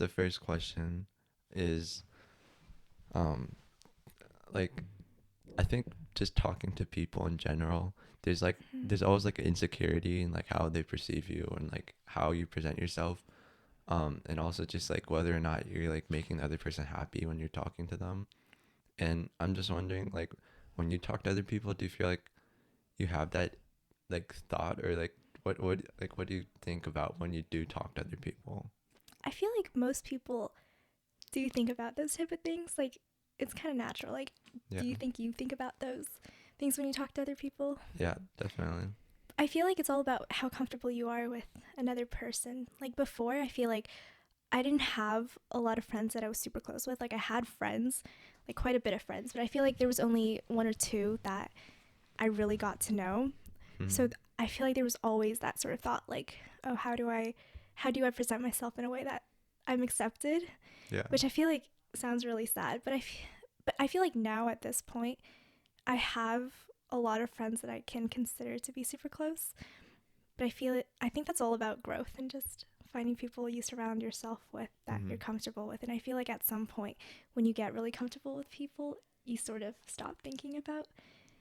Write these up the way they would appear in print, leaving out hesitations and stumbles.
the first question is, um, like, I think just talking to people in general, Mhm. there's always like an insecurity in like how they perceive you and like how you present yourself. And also just like whether or not you're like making the other person happy when you're talking to them. And I'm just wondering, like, when you talk to other people, do you feel like you have that like thought, or like what do you think about when you do talk to other people? I feel like most people do think about those type of things. Like, it's kind of natural. Like, Yeah. do you think about those things when you talk to other people? Yeah, definitely. I feel like it's all about how comfortable you are with another person. Like, before, I feel like I didn't have a lot of friends that I was super close with. Like, I had friends, like quite a bit of friends, but I feel like there was only one or two that I really got to know. So Hmm. I feel like there was always that sort of thought, like, oh, how do I present myself in a way that I'm accepted? Yeah. Which I feel like sounds really sad, but I feel like now at this point, I have a lot of friends that I can consider to be super close. But I think that's all about growth and just finding people you surround yourself with that Hmm. you're comfortable with. And I feel like at some point, when you get really comfortable with people, you sort of stop thinking about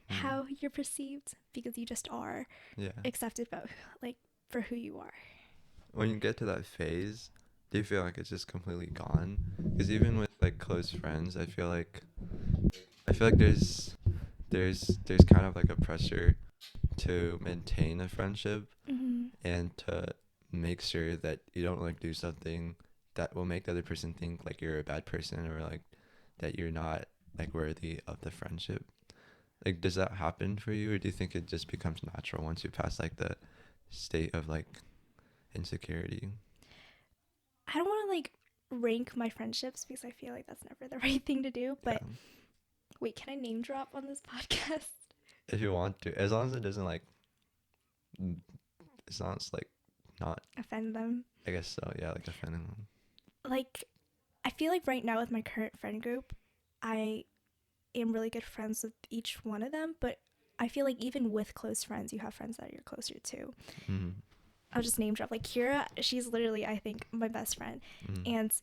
Hmm. how you're perceived because you just are Yeah. accepted about, like, for who you are. When you get to that phase, do you feel like it's just completely gone? Because even with like close friends, I feel like there's kind of like a pressure to maintain a friendship Mm-hmm. and to make sure that you don't like do something that will make the other person think like you're a bad person, or like that you're not like worthy of the friendship. Like, does that happen for you, or do you think it just becomes natural once you pass like the state of like insecurity? I don't want to like rank my friendships because I feel like that's never the right thing to do. But Yeah. wait, can I name drop on this podcast? If you want to, as long as it doesn't like, as long as like not, Offend them? I guess so. Yeah, like offending them. Like, I feel like right now with my current friend group, I am really good friends with each one of them. But I feel like even with close friends, you have friends that you're closer to. Mm-hmm. I'll just name drop. Like Keira, she's literally, I think, my best friend. Mm-hmm. And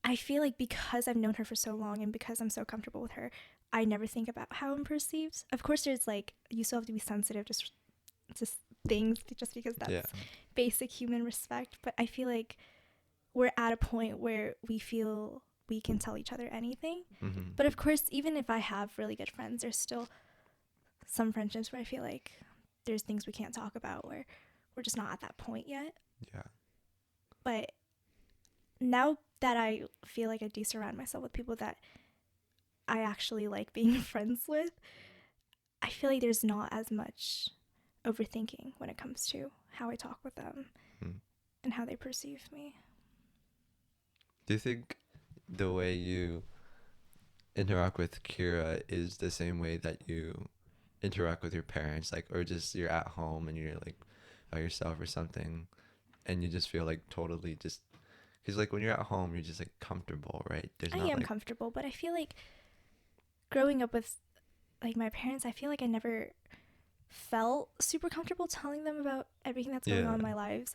I feel like because I've known her for so long and because I'm so comfortable with her, I never think about how I'm perceived. Of course, there's like, you still have to be sensitive just things just because Yeah. that's basic human respect. But I feel like we're at a point where we feel we can tell each other anything. Mm-hmm. But of course, even if I have really good friends, there's still some friendships where I feel like there's things we can't talk about where we're just not at that point yet. Yeah. But now that I feel like I do surround myself with people that I actually like being friends with, I feel like there's not as much overthinking when it comes to how I talk with them Mm. and how they perceive me. Do you think the way you interact with Kira is the same way that you interact with your parents, like, or just you're at home and you're like by yourself or something, and you just feel like totally just because like when you're at home you're just like comfortable, right? There's I not am like comfortable, but I feel like growing up with like my parents, I feel like I never felt super comfortable telling them about everything that's going yeah. on in my lives.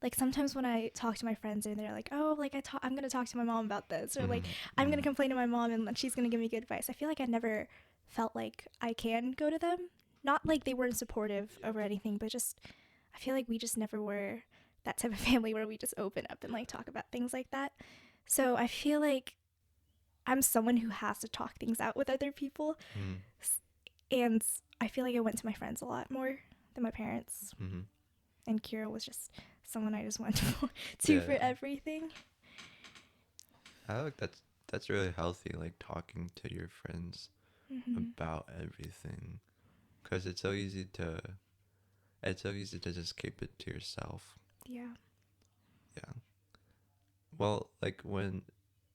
Like sometimes when I talk to my friends and they're like, "Oh, like I'm gonna talk to my mom about this," or like Mm-hmm. I'm gonna Mm-hmm. complain to my mom and she's gonna give me good advice. I feel like I never felt like I can go to them. Not like they weren't supportive over anything, but just I feel like we just never were that type of family where we just open up and like talk about things like that. So I feel like I'm someone who has to talk things out with other people, Mm-hmm. and I feel like I went to my friends a lot more than my parents. Mm-hmm. And Kira was just someone I just went to Yeah, for yeah. everything. I like that's really healthy, like talking to your friends Hmm. about everything, because it's so easy to just keep it to yourself. Yeah. Yeah. Well, like when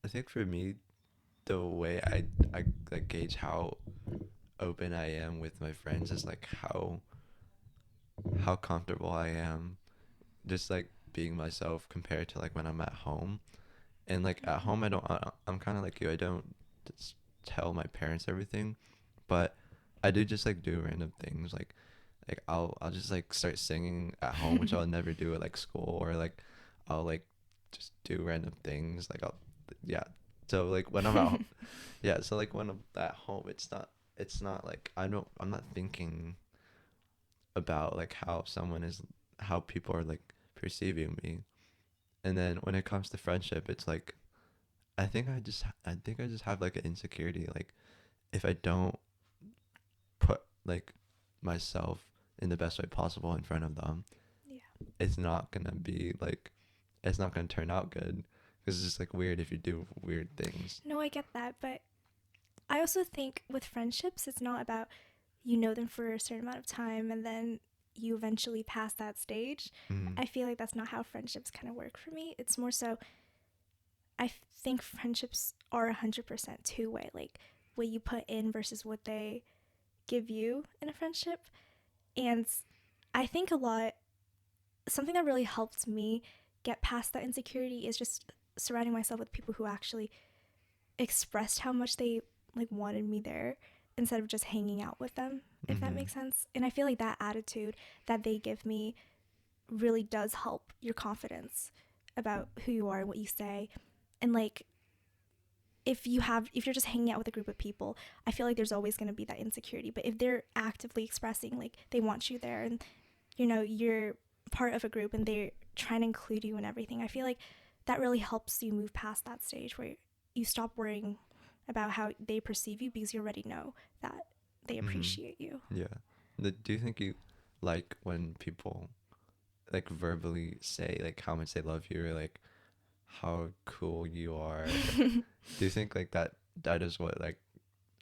I think for me, the way I like gauge how open I am with my friends is like how comfortable I am just like being myself compared to like when I'm at home. And like at home I'm kind of like you. I don't just tell my parents everything, but I do just like do random things like I'll just like start singing at home, which I'll never do at like school, or like I'll like just do random things. Like I'll, yeah. So like when I'm out, yeah. So like when I'm at home, it's not like I'm not thinking about like how people are like perceiving me. And then when it comes to friendship, it's like I think I just have like an insecurity. Like if I don't put like myself in the best way possible in front of them, Yeah. it's not gonna be like it's not gonna turn out good because it's just like weird if you do weird things. No, I get that, but I also think with friendships, it's not about you know them for a certain amount of time and then you eventually pass that stage. Mm-hmm. I feel like that's not how friendships kind of work for me. It's more so I think friendships are 100% two-way, like what you put in versus what they give you in a friendship. And I think something that really helped me get past that insecurity is just surrounding myself with people who actually expressed how much they like wanted me there instead of just hanging out with them, if that Mm-hmm. makes sense. And I feel like that attitude that they give me really does help your confidence about who you are and what you say. And like if you're just hanging out with a group of people, I feel like there's always going to be that insecurity. But if they're actively expressing like they want you there and you're part of a group and they're trying to include you in everything, I feel like that really helps you move past that stage where you stop worrying about how they perceive you because you already know that they Mm-hmm. appreciate you. Yeah. Do you think you like when people like verbally say like how much they love you or like how cool you are? Do you think like that is what like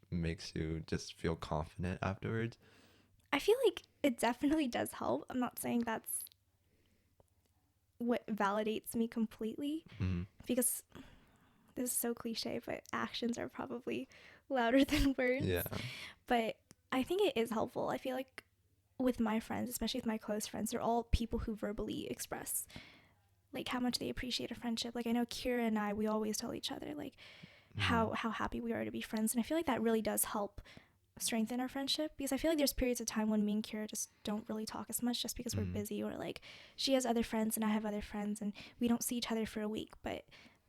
makes you just feel confident afterwards? I feel like it definitely does help. I'm not saying that's what validates me completely Mm-hmm. because this is so cliche, but actions are probably louder than words. Yeah. But I think it is helpful. I feel like with my friends, especially with my close friends, they're all people who verbally express like how much they appreciate a friendship. Like I know Keira and I, we always tell each other like Mm-hmm. how happy we are to be friends, and I feel like that really does help strengthen our friendship because I feel like there's periods of time when me and Kira just don't really talk as much just because we're Mm-hmm. busy or like she has other friends and I have other friends and we don't see each other for a week. But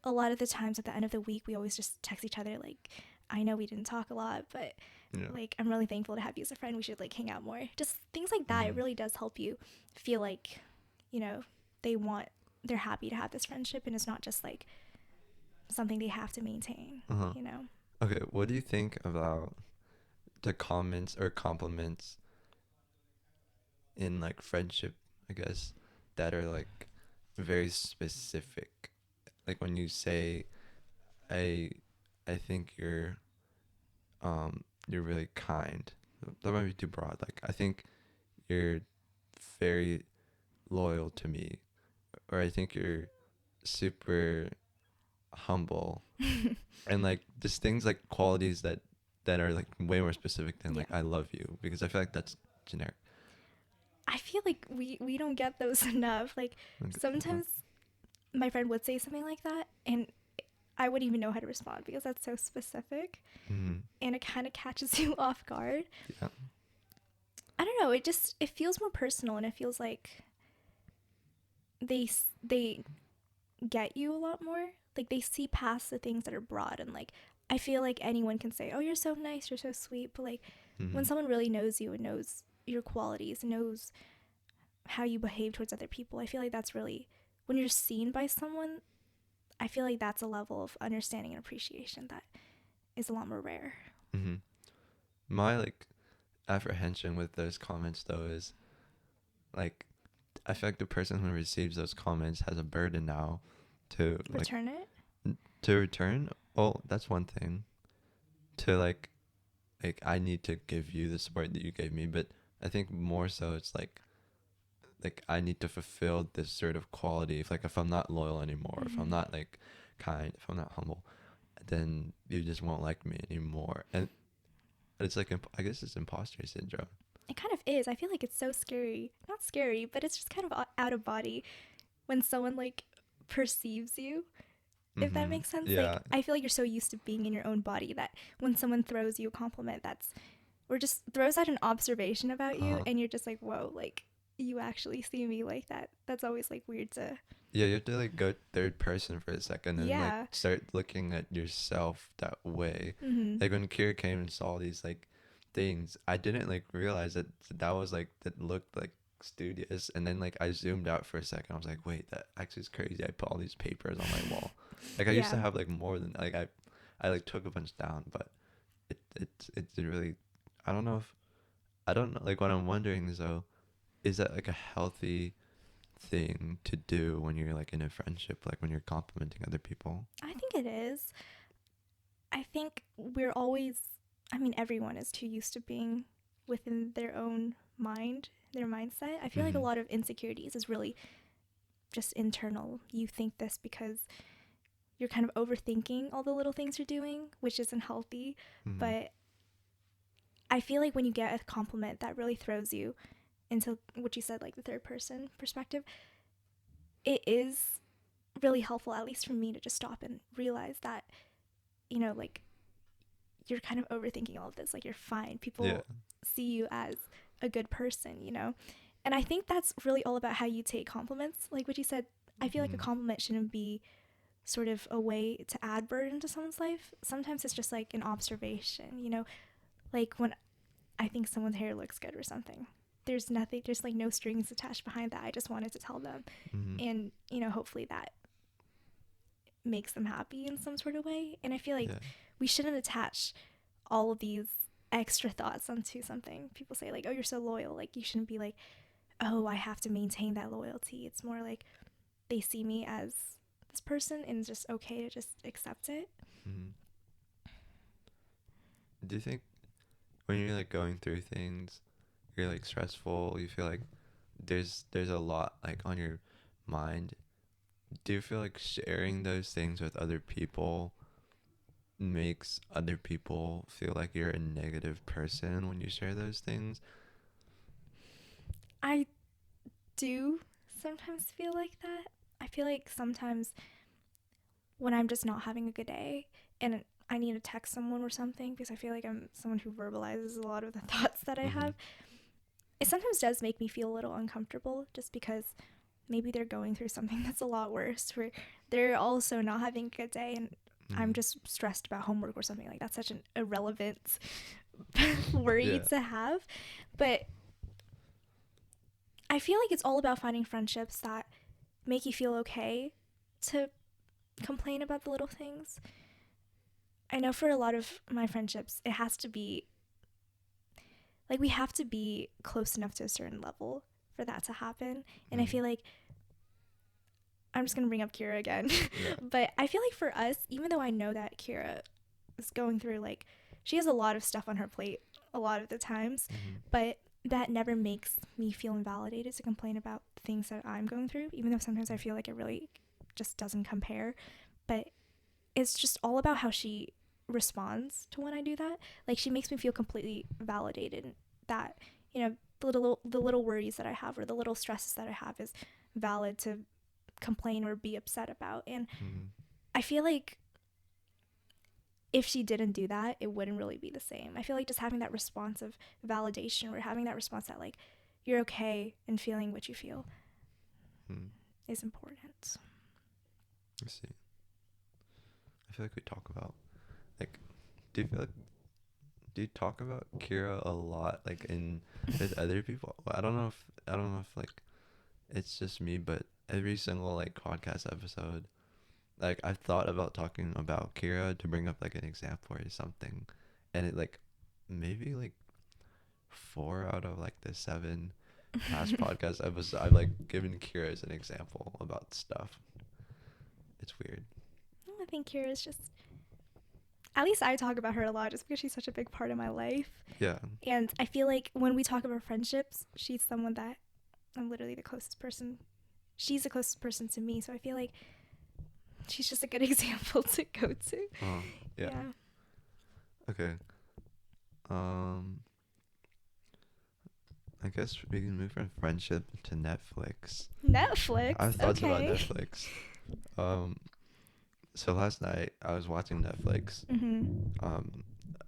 a lot of the times at the end of the week, we always just text each other like, I know we didn't talk a lot, but Yeah. like I'm really thankful to have you as a friend. We should like hang out more. Just things like that. It Mm-hmm. really does help you feel like, you know, they're happy to have this friendship and it's not just like something they have to maintain, Uh-huh. you know? Okay, what do you think about the comments or compliments in like friendship, I guess, that are like very specific? Like when you say, I I think you're really kind. That might be too broad. Like I think you're very loyal to me, or I think you're super humble, and like just things like qualities that are like way more specific than Yeah. like I love you, because I feel like that's generic. I feel like we don't get those enough. Like Like, sometimes my friend would say something like that and I wouldn't even know how to respond because that's so specific mm, and it kind of catches you off guard. yeah. I don't know, it feels more personal and it feels like they get you a lot more. Like they see past the things that are broad and like I feel like anyone can say, "Oh, you're so nice, you're so sweet," but like when Mm, someone really knows you and knows your qualities, knows how you behave towards other people, I feel like that's really when you're seen by someone, I feel like that's a level of understanding and appreciation that is a lot more rare. mm-hmm. My like apprehension with those comments though is like I feel like the person who receives those comments has a burden now to like Return it? to return. Oh, that's one thing. To like I need to give you the support that you gave me, but I think more so it's like I need to fulfill this sort of quality. If I'm not loyal anymore, if I'm Mm-hmm. not like kind, if I'm not humble, then you just won't like me anymore. And it's like I guess it's imposter syndrome. It kind of is. I feel like it's so scary. Not scary, but it's just kind of out of body when someone like perceives you, if that Mm-hmm. makes sense. Like, Yeah. I feel like you're so used to being in your own body that when someone throws you a compliment or just throws out an observation about you Uh-huh. and you're just like, whoa, like, you actually see me like that. That's always like weird to. Yeah, you have to like go third person for a second and like Yeah. start looking at yourself that way. Mhm. Like when Kira came and saw these like things, I didn't like realize that that was like that looked like studious. And then like I zoomed out for a second. I was like, wait, that actually is crazy. I put all these papers on my wall. Like I used to Yeah. have like more than like I like took a bunch down, but it did really. I don't know if I don't know. Like what I'm wondering is though, is that like a healthy thing to do when you're like in a friendship, like when you're complimenting other people? I think it is. I think we're always, I mean, everyone is too used to being within their own mind, their mindset. I feel like a Mm-hmm. lot of insecurities is really just internal. You think this because you're kind of overthinking all the little things you're doing, which isn't healthy. Mm-hmm. But I feel like when you get a compliment that really throws you into what you said, like the third person perspective, it is really helpful, at least for me, to just stop and realize that, like you're kind of overthinking all of this. Like you're fine. Yeah. People see you as a good person. And I think that's really all about how you take compliments. Like what you said, I feel like a Mm-hmm. compliment shouldn't be sort of a way to add burden to someone's life. Sometimes it's just like an observation. Like when I think someone's hair looks good or something. There's nothing, there's like no strings attached behind that. I just wanted to tell them. Mm-hmm. And, hopefully that makes them happy in some sort of way. And I feel like Yeah. we shouldn't attach all of these extra thoughts onto something. People say like, oh, you're so loyal. Like you shouldn't be like, oh, I have to maintain that loyalty. It's more like they see me as this person and it's just okay to just accept it. Mm-hmm. Do you think when you're like going through things, you're like stressful, you feel like there's a lot like on your mind, do you feel like sharing those things with other people makes other people feel like you're a negative person when you share those things? I do sometimes feel like that. I feel like sometimes when I'm just not having a good day and I need to text someone or something because I feel like I'm someone who verbalizes a lot of the thoughts that I Mm-hmm. have, it sometimes does make me feel a little uncomfortable just because maybe they're going through something that's a lot worse where they're also not having a good day and I'm Mm-hmm. just stressed about homework or something. Like that's such an irrelevant worry Yeah. to have. But I feel like it's all about finding friendships that make you feel okay to complain about the little things. I know for a lot of my friendships, it has to be like we have to be close enough to a certain level for that to happen. And I Mm-hmm. feel like I'm just going to bring up Keira again. Yeah. But I feel like for us, even though I know that Keira is going through like she has a lot of stuff on her plate a lot of the times, Mm-hmm. but that never makes me feel invalidated to complain about things that I'm going through, even though sometimes I feel like it really just doesn't compare. But it's just all about how she responds to when I do that. Like she makes me feel completely validated that, the little worries that I have or the little stresses that I have is valid to complain or be upset about. And Mm-hmm. I feel like if she didn't do that, it wouldn't really be the same. I feel like just having that response of validation or having that response that like you're okay and feeling what you feel Mm-hmm. is important. I see. I feel like we talk about like, do you feel like do you talk about Kira a lot like in with other people? Well, I don't know if like it's just me, but every single like podcast episode, like I've thought about talking about Kira to bring up like an example or something, and it like maybe like 4 out of like the 7 past podcast episodes I've like given Kira as an example about stuff. It's weird. I think Kira is just, at least I talk about her a lot just because she's such a big part of my life. Yeah. And I feel like when we talk about friendships, she's someone that I'm literally the closest person. She's the closest person to me. So I feel like she's just a good example to go to. Oh, yeah. Yeah. Okay. Um, I guess we can move from friendship to Netflix. Netflix. I have thoughts about Okay. Netflix. Um, so last night I was watching Netflix. Mm-hmm. Um,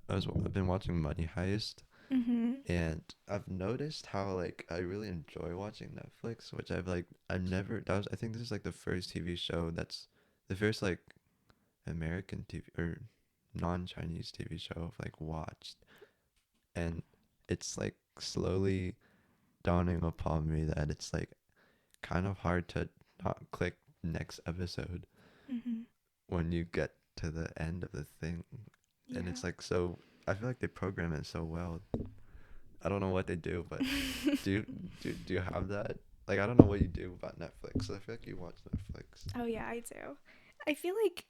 I've been watching Money Heist. Mhm. And I've noticed how like I really enjoy watching Netflix, which I've never that was I think this is like the first TV show that's the first like American TV or non-Chinese TV show I've like watched. And it's like slowly dawning upon me that it's like kind of hard to not click next episode Mhm. when you get to the end of the thing. And Yeah. it's like so I feel like they program it so well. I don't know what they do, but do you do you have that? Like I don't know what you do about Netflix. I feel like you watch Netflix. Oh yeah, I do. I feel like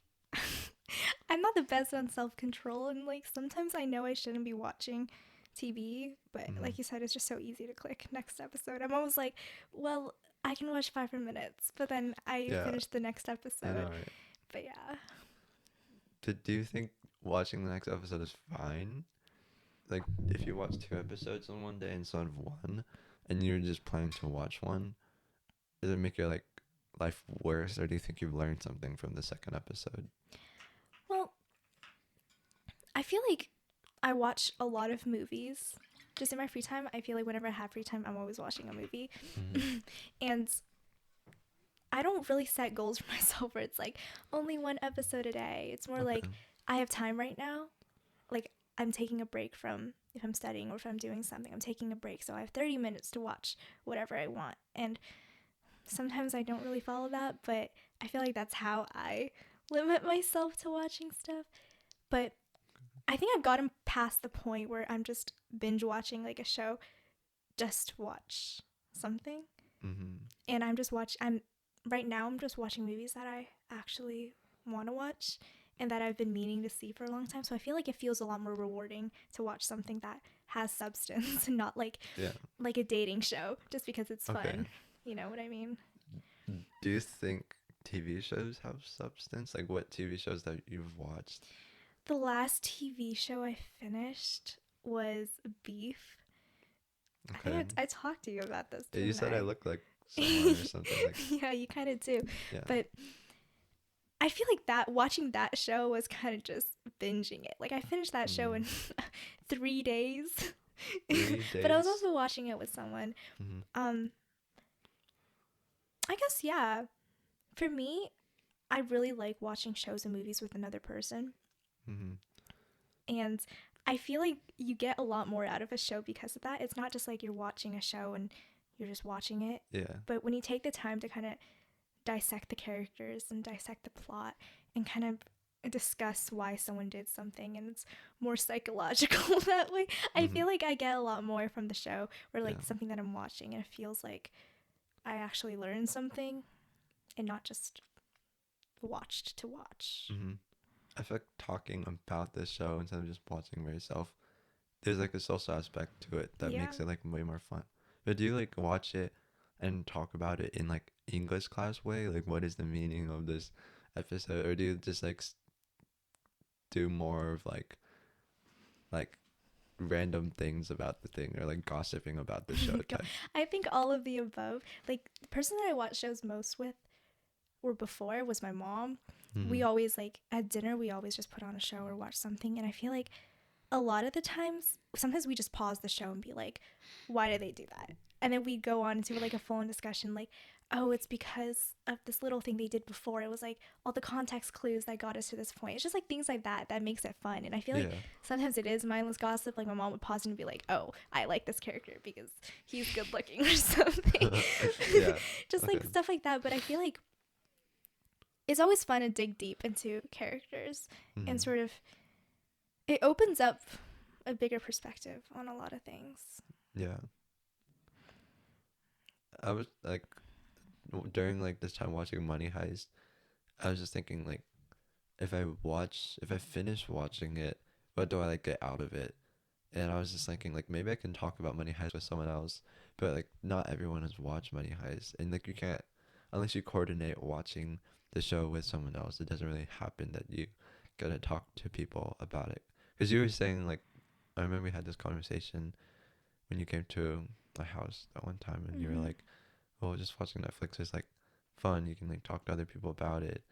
I'm not the best on self-control, and like sometimes I know I shouldn't be watching TV, but Mm-hmm. like you said, it's just so easy to click next episode. I'm always like, well, I can watch 5 more minutes, but then I Yeah, finish the next I know, episode. right? But yeah. Do you think watching the next episode is fine? Like if you watch two episodes in one day instead of one, and you're just planning to watch one, does it make your like life worse, or do you think you've learned something from the second episode? Well, I feel like I watch a lot of movies. Just in my free time, I feel like whenever I have free time, I'm always watching a movie. Mm-hmm. And I don't really set goals for myself where it's like only one episode a day. It's more like Okay. I have time right now. Like I'm taking a break from if I'm studying or if I'm doing something, I'm taking a break. So I have 30 minutes to watch whatever I want. And sometimes I don't really follow that, but I feel like that's how I limit myself to watching stuff. But I think I've gotten past the point where I'm just binge watching like a show just to watch something. Mm-hmm. And I'm right now I'm just watching movies that I actually want to watch and that I've been meaning to see for a long time. So I feel like it feels a lot more rewarding to watch something that has substance and not Yeah. like a dating show just because it's Okay. fun. You know what I mean? Do you think TV shows have substance? Like what TV shows that you've watched? The last TV show I finished was Beef. I think Okay. I talked to you about this, Yeah, you didn't said I I? look like someone or something like Yeah, you kind of do. yeah. But I feel like that watching that show was kind of just binging it. Like I finished that show Mm. in 3 days. 3 days. But I was also watching it with someone. Mm-hmm. Um I guess yeah. For me, I really like watching shows and movies with another person. Mm-hmm. And I feel like you get a lot more out of a show because of that. It's not just like you're watching a show and you're just watching it. Yeah. But when you take the time to kind of dissect the characters and dissect the plot and kind of discuss why someone did something, and it's more psychological that way. I Mm-hmm. feel like I get a lot more from the show or like Yeah. something that I'm watching and it feels like I actually learned something and not just watched to watch. Mm-hmm. I feel like talking about this show instead of just watching by yourself, there's like a social aspect to it that Yeah. makes it like way more fun. But do you like watch it and talk about it in like English class way? Like what is the meaning of this episode? Or do you just like do more of like random things about the thing or like gossiping about the show type? I think all of the above. Like the person that I watch shows most with or before was my mom. Mm-hmm. We always like at dinner we always just put on a show or watch something, and I feel like a lot of the times sometimes we just pause the show and be like, why did they do that? And then we go on into like a full on discussion like, oh, it's because of this little thing they did before. It was like all the context clues that got us to this point. It's just like things like that that makes it fun. And I feel like Yeah. sometimes it is mindless gossip. Like my mom would pause and be like, oh, I like this character because he's good looking or something. Yeah. Just like Okay. stuff like that. But I feel like it's always fun to dig deep into characters and Mm-hmm. sort of it opens up a bigger perspective on a lot of things. Yeah. I was like during like this time watching Money Heist, I was just thinking like if I finish watching it, what do I like get out of it? And I was just thinking like maybe I can talk about Money Heist with someone else, but like not everyone has watched Money Heist, and like you can't unless you coordinate watching the show with someone else. It doesn't really happen that you gotta talk to people about it. Because you were saying like I remember we had this conversation when you came to my house that one time, and you were Mm-hmm. like, "Well, just watching Netflix is like fun. You can like talk to other people about it."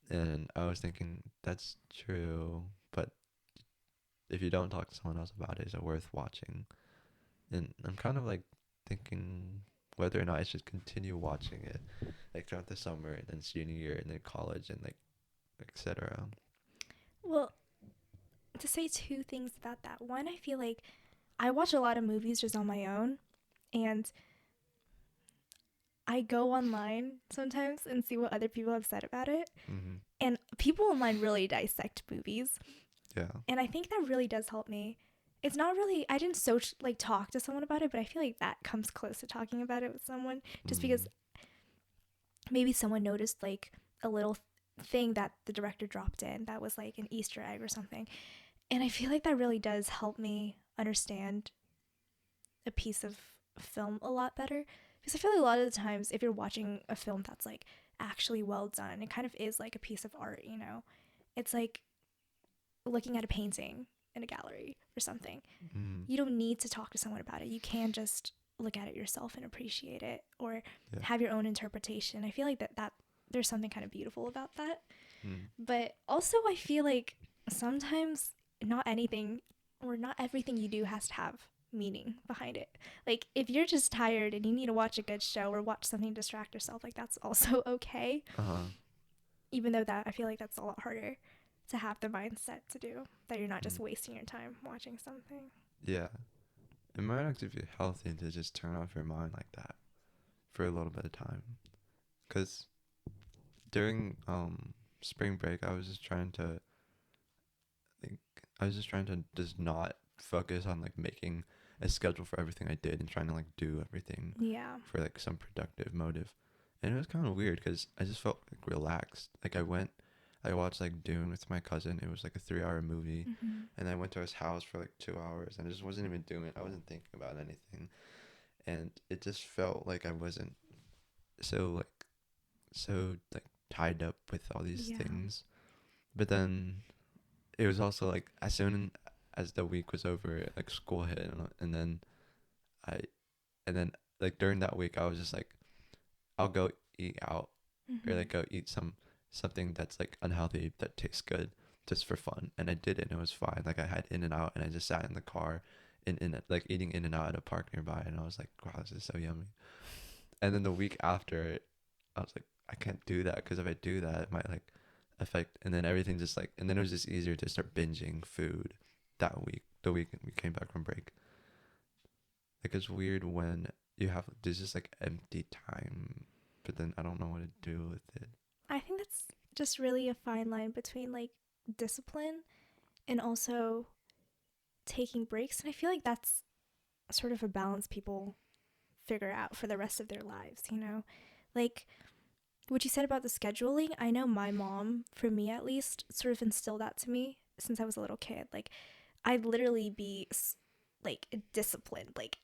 And I was thinking that's true, but if you don't talk to someone else about it, is it worth watching? And I'm kind of like thinking whether or not I should continue watching it, like throughout the summer and then senior year and then college and like etc. Well, to say two things about that. One, I feel like I watch a lot of movies just on my own, and I go online sometimes and see what other people have said about it. Mm-hmm. And people online really dissect movies, Yeah. and I think that really does help me. It's not really, I didn't talk to someone about it, but I feel like that comes close to talking about it with someone, just Mm. because maybe someone noticed like a little thing that the director dropped in that was like an Easter egg or something. And I feel like that really does help me understand a piece of film a lot better. Because I feel like a lot of the times, if you're watching a film that's like actually well done, it kind of is like a piece of art, you know? It's like looking at a painting in a gallery or something. Mm. You don't need to talk to someone about it. You can just look at it yourself and appreciate it, or Yeah. have your own interpretation. I feel like that there's something kind of beautiful about that. Mm. But also I feel like sometimes not anything or not everything you do has to have meaning behind it. Like if you're just tired and you need to watch a good show or watch something to distract yourself, like that's also okay. Uh-huh. Even though that I feel like that's a lot harder to have the mindset to do, that you're not just Mm. wasting your time watching something. Yeah. It might actually be healthy to just turn off your mind like that for a little bit of time. Because during spring break, think I was just trying to just not focus on like making a schedule for everything I did and trying to like do everything Yeah. for like some productive motive. And it was kind of weird because I just felt like relaxed. Like I watched like Dune with my cousin. It was like a 3 hour movie. Mm-hmm. And I went to his house for like 2 hours and I just wasn't even doing it. I wasn't thinking about anything. And it just felt like I wasn't so like, so tied up with all these Yeah. things. But then it was also like as soon as the week was over, like school hit, and then I, and then like during that week, I was just like, I'll go eat out or Mm-hmm. like go eat something that's like unhealthy that tastes good just for fun, and I did it and it was fine. Like I had In and Out and I just sat in the car, in like eating In and Out at a park nearby, and I was like, wow, this is so yummy. And then the week after, I was like, I can't do that because if I do that, it might like affect. And then everything just like, and then it was just easier to start binging food that week. The week we came back from break, like it's weird when there's just like empty time, but then I don't know what to do with it. I think that's just really a fine line between like discipline and also taking breaks. And I feel like that's sort of a balance people figure out for the rest of their lives, you know? Like what you said about the scheduling, I know my mom, for me at least, sort of instilled that to me since I was a little kid. Like I'd literally be like disciplined. Like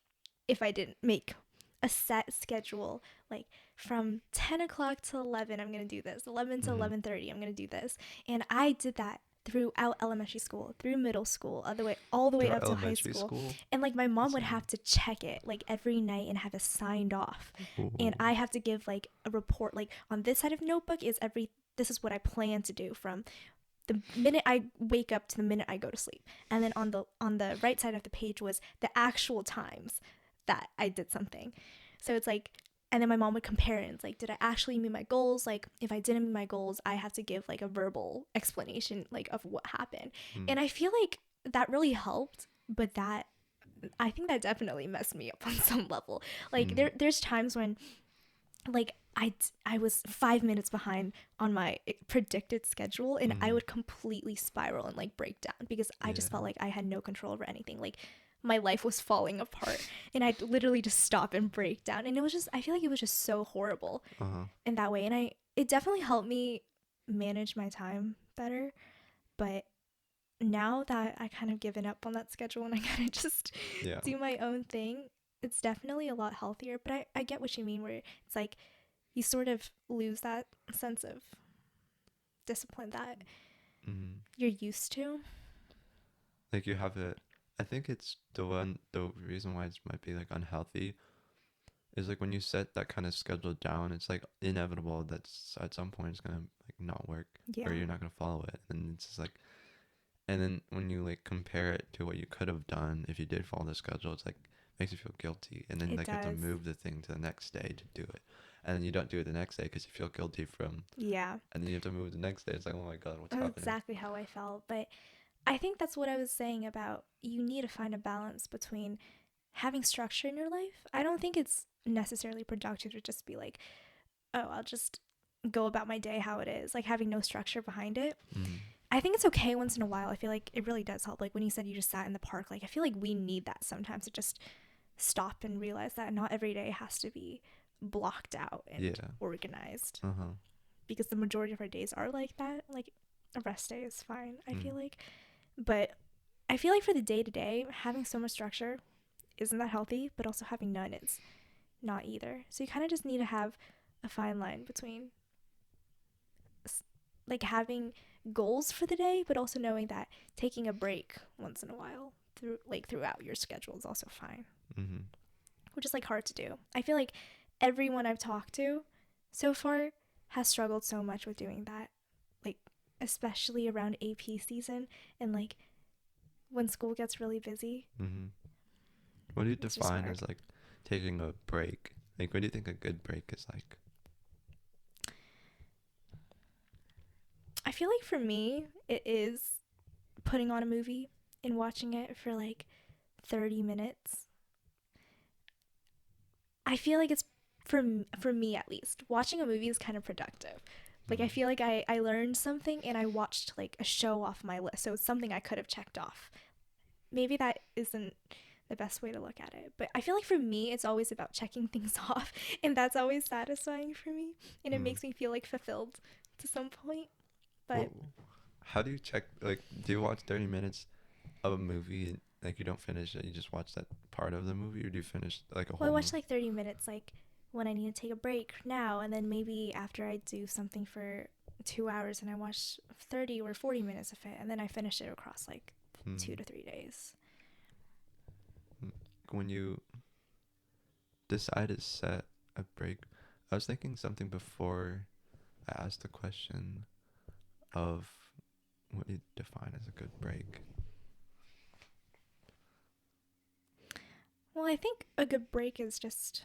if I didn't make a set schedule, like from 10 o'clock to 11, I'm going to do this. 11 to Mm-hmm. 11:30, I'm going to do this. And I did that throughout elementary school, through middle school, all the way Throughout up to high elementary school. school. And like my mom would Insane. have to check it like every night and have it signed off. And Ooh. I have to give like a report, like on this side of notebook is this is what I plan to do from the minute I wake up to the minute I go to sleep. And then on the right side of the page was the actual times that I did something. So it's like, and then my mom would compare it. It's like, did I actually meet my goals? Like if I didn't meet my goals, I have to give like a verbal explanation like of what happened. Mm. And I feel like that really helped, but that I think that definitely messed me up on some level. Like Mm. there's times when like I was 5 minutes behind on my predicted schedule, and I Mm. would completely spiral and like break down because I just Yeah. felt like I had no control over anything. Like my life was falling apart, and I'd literally just stop and break down. And it was just, I feel like it was just so horrible Uh-huh. in that way. And it definitely helped me manage my time better. But now that I kind of given up on that schedule and I kind of just Yeah. do my own thing, it's definitely a lot healthier. But I get what you mean, where it's like you sort of lose that sense of discipline that Mm. you're used to. Like you have it. I think it's the reason why it might be like unhealthy is like when you set that kind of schedule down, it's like inevitable that at some point it's gonna like not work or Yeah. you're not gonna follow it, and it's just like, And then when you like compare it to what you could have done if you did follow the schedule, it's like makes you feel guilty. And then It like you have to does. move the thing to the next day to do it. And then you don't do it the next day because you feel guilty from, Yeah. and then you have to move the next day. It's like, oh my God, what's That's happening? exactly how I felt. But I think that's what I was saying about you need to find a balance between having structure in your life. I don't think it's necessarily productive to just be like, oh, I'll just go about my day how it is, like having no structure behind it. Mm. I think it's okay once in a while. I feel like it really does help. Like when you said you just sat in the park, like I feel like we need that sometimes to just stop and realize that not every day has to be blocked out and Yeah. organized, Uh-huh. because the majority of our days are like that. Like a rest day is fine, I Mm. feel like. But I feel like for the day to day, having so much structure isn't that healthy, but also having none is not either. So you kind of just need to have a fine line between like having goals for the day, but also knowing that taking a break once in a while throughout your schedule is also fine, Mm-hmm. which is like hard to do. I feel like everyone I've talked to so far has struggled so much with doing that, like especially around AP season and like when school gets really busy. Mm-hmm. What do you It's just define hard. as like taking a break? Like, what do you think a good break is like? I feel like for me, it is putting on a movie and watching it for like 30 minutes. I feel like it's for me at least. Watching a movie is kind of productive. Like I Mm. feel like I learned something and I watched like a show off my list. So it's something I could have checked off. Maybe that isn't the best way to look at it, but I feel like for me it's always about checking things off, and that's always satisfying for me, and it Mm. makes me feel like fulfilled to some point. But Well, how do you check? Like, do you watch 30 minutes of a movie and like you don't finish it? You just watch that part of the movie, or do you finish like a well, I whole watch movie? like 30 minutes like when I need to take a break now, and then maybe after I do something for 2 hours and I watch 30 or 40 minutes of it, and then I finish it across like Mm. 2 to 3 days. Mm. When you decide to set a break, I was thinking something before I asked the question of what do you define as a good break? Well, I think a good break is just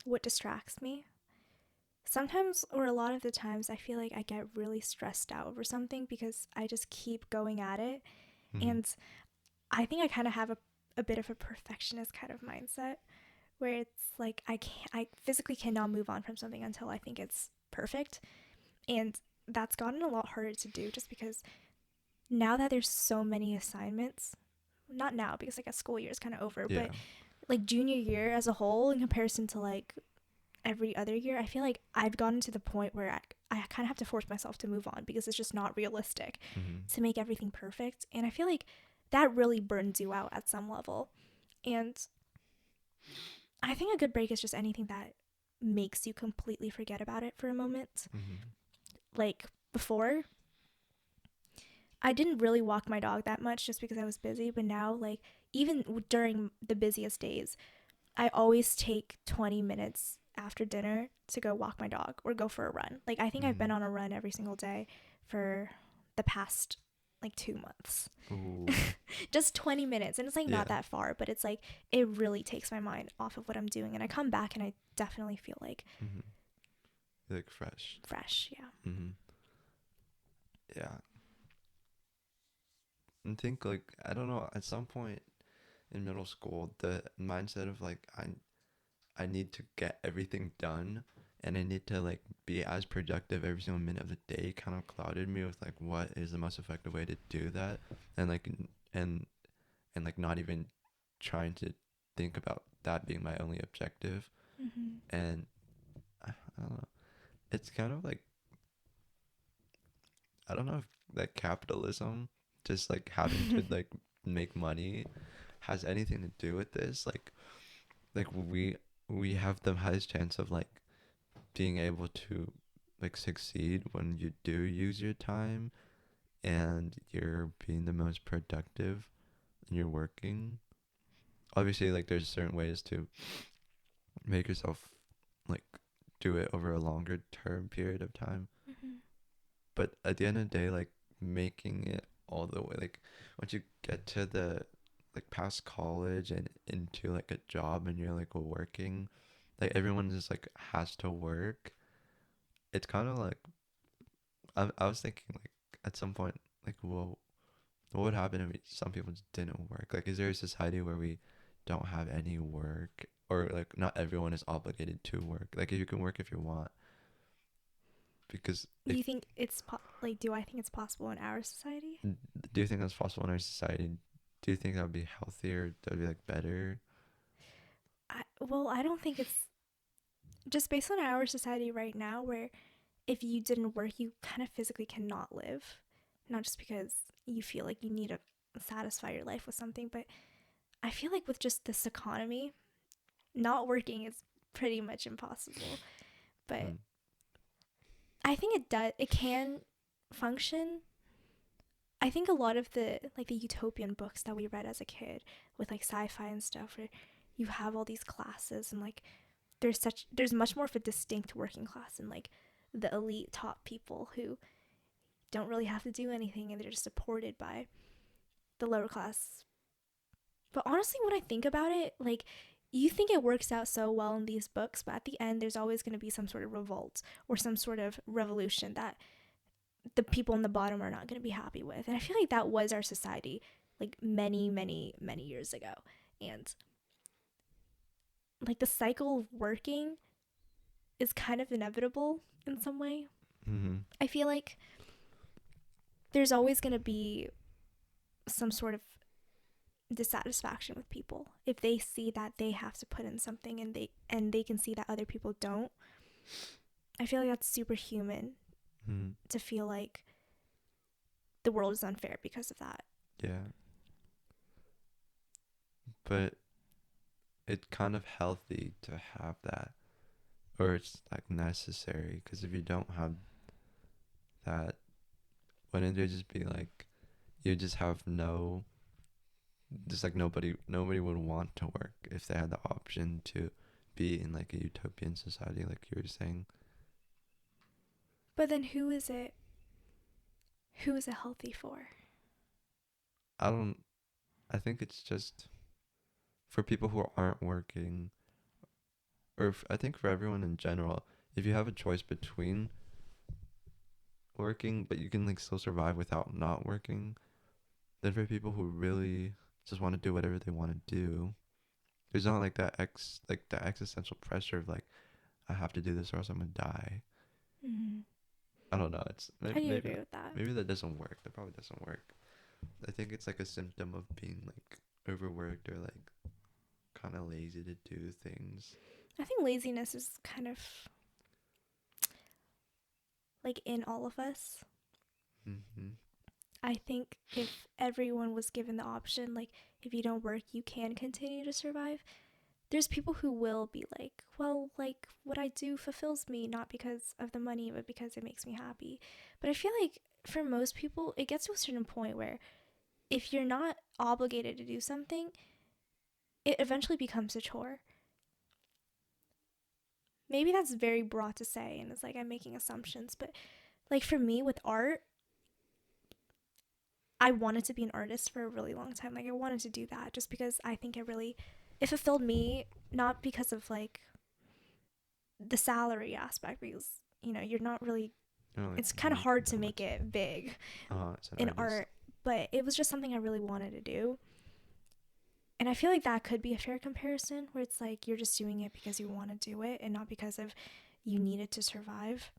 what distracts me. Sometimes, or a lot of the times, I feel like I get really stressed out over something because I just keep going at it. Mm-hmm. And I think I kind of have a bit of a perfectionist kind of mindset where it's like I physically cannot move on from something until I think it's perfect. And that's gotten a lot harder to do just because now that there's so many assignments, not now because like a school year is kind of over, Yeah. but like junior year as a whole in comparison to like every other year, I feel like I've gotten to the point where I kind of have to force myself to move on because it's just not realistic Mm-hmm. to make everything perfect. And I feel like that really burns you out at some level. And I think a good break is just anything that makes you completely forget about it for a moment. Mm-hmm. Like before, I didn't really walk my dog that much just because I was busy, but now, like, even during the busiest days, I always take 20 minutes after dinner to go walk my dog or go for a run. Like, I think I've been Mm-hmm. on a run every single day for the past like 2 months. Ooh. Just 20 minutes. And it's like not Yeah. that far, but it's like it really takes my mind off of what I'm doing. And I come back and I definitely feel like Mm-hmm. Like fresh. fresh. Yeah. Mm-hmm. Yeah. And think like I don't know. At some point in middle school, the mindset of like I need to get everything done and I need to like be as productive every single minute of the day kind of clouded me with like what is the most effective way to do that and like and and like not even trying to think about that being my only objective Mm-hmm. and I don't know. It's kind of like I don't know if like capitalism just like having to like make money has anything to do with this like we have the highest chance of like being able to like succeed when you do use your time and you're being the most productive and you're working. Obviously, like there's certain ways to make yourself like do it over a longer term period of time. Mm-hmm. But at the end of the day, like making it all the way, like once you get to the like past college and into like a job and you're like working, like everyone just like has to work. It's kind of like I was thinking like at some point like, well, what would happen if some people just didn't work? Like, is there a society where we don't have any work, or like not everyone is obligated to work? Like, if you can work if you want, because Do if you think it's like, do I think it's possible in our society? do you think that's possible in our society? Do you think that would be healthier? That would be like better? Well, I don't think it's just based on our society right now, where if you didn't work, you kind of physically cannot live. Not just because you feel like you need to satisfy your life with something, but I feel like with just this economy, not working is pretty much impossible. But Mm. I think it can function. I think a lot of the like the utopian books that we read as a kid with like sci-fi and stuff, where you have all these classes and like there's much more of a distinct working class and like the elite top people who don't really have to do anything and they're just supported by the lower class. But honestly, when I think about it, like you think it works out so well in these books, but at the end there's always going to be some sort of revolt or some sort of revolution that the people in the bottom are not going to be happy with. And I feel like that was our society like many years ago. And like the cycle of working is kind of inevitable in some way. Mm-hmm. I feel like there's always going to be some sort of dissatisfaction with people if they see that they have to put in something and they can see that other people don't. I feel like that's superhuman Mm-hmm. to feel like the world is unfair because of that. Yeah, but it's kind of healthy to have that, or it's like necessary, because if you don't have that, wouldn't it just be like you just have no, just like nobody would want to work if they had the option to be in like a utopian society, like you were saying. But then who is it healthy for? I don't. I think it's just for people who aren't working, or I think for everyone in general. If you have a choice between working, but you can like still survive without not working, then for people who really just want to do whatever they want to do, there's not like that existential pressure of like I have to do this or else I'm gonna die. Mm-hmm. I don't know. It's I do maybe agree with that. maybe that doesn't work. That probably doesn't work. I think it's like a symptom of being like overworked or like kind of lazy to do things. I think laziness is kind of like in all of us. Mm-hmm. I think if everyone was given the option, like if you don't work, you can continue to survive. There's people who will be like, well, like what I do fulfills me, not because of the money, but because it makes me happy. But I feel like for most people, it gets to a certain point where if you're not obligated to do something, it eventually becomes a chore. Maybe that's very broad to say, and it's like I'm making assumptions, but like for me with art, I wanted to be an artist for a really long time. Like I wanted to do that just because I think it fulfilled me, not because of like the salary aspect, because you're not really, You know, like it's kind of making hard to that make much. it big As an in artist. art, but it was just something I really wanted to do. And I feel like that could be a fair comparison where it's like you're just doing it because you want to do it and not because of you need it to survive.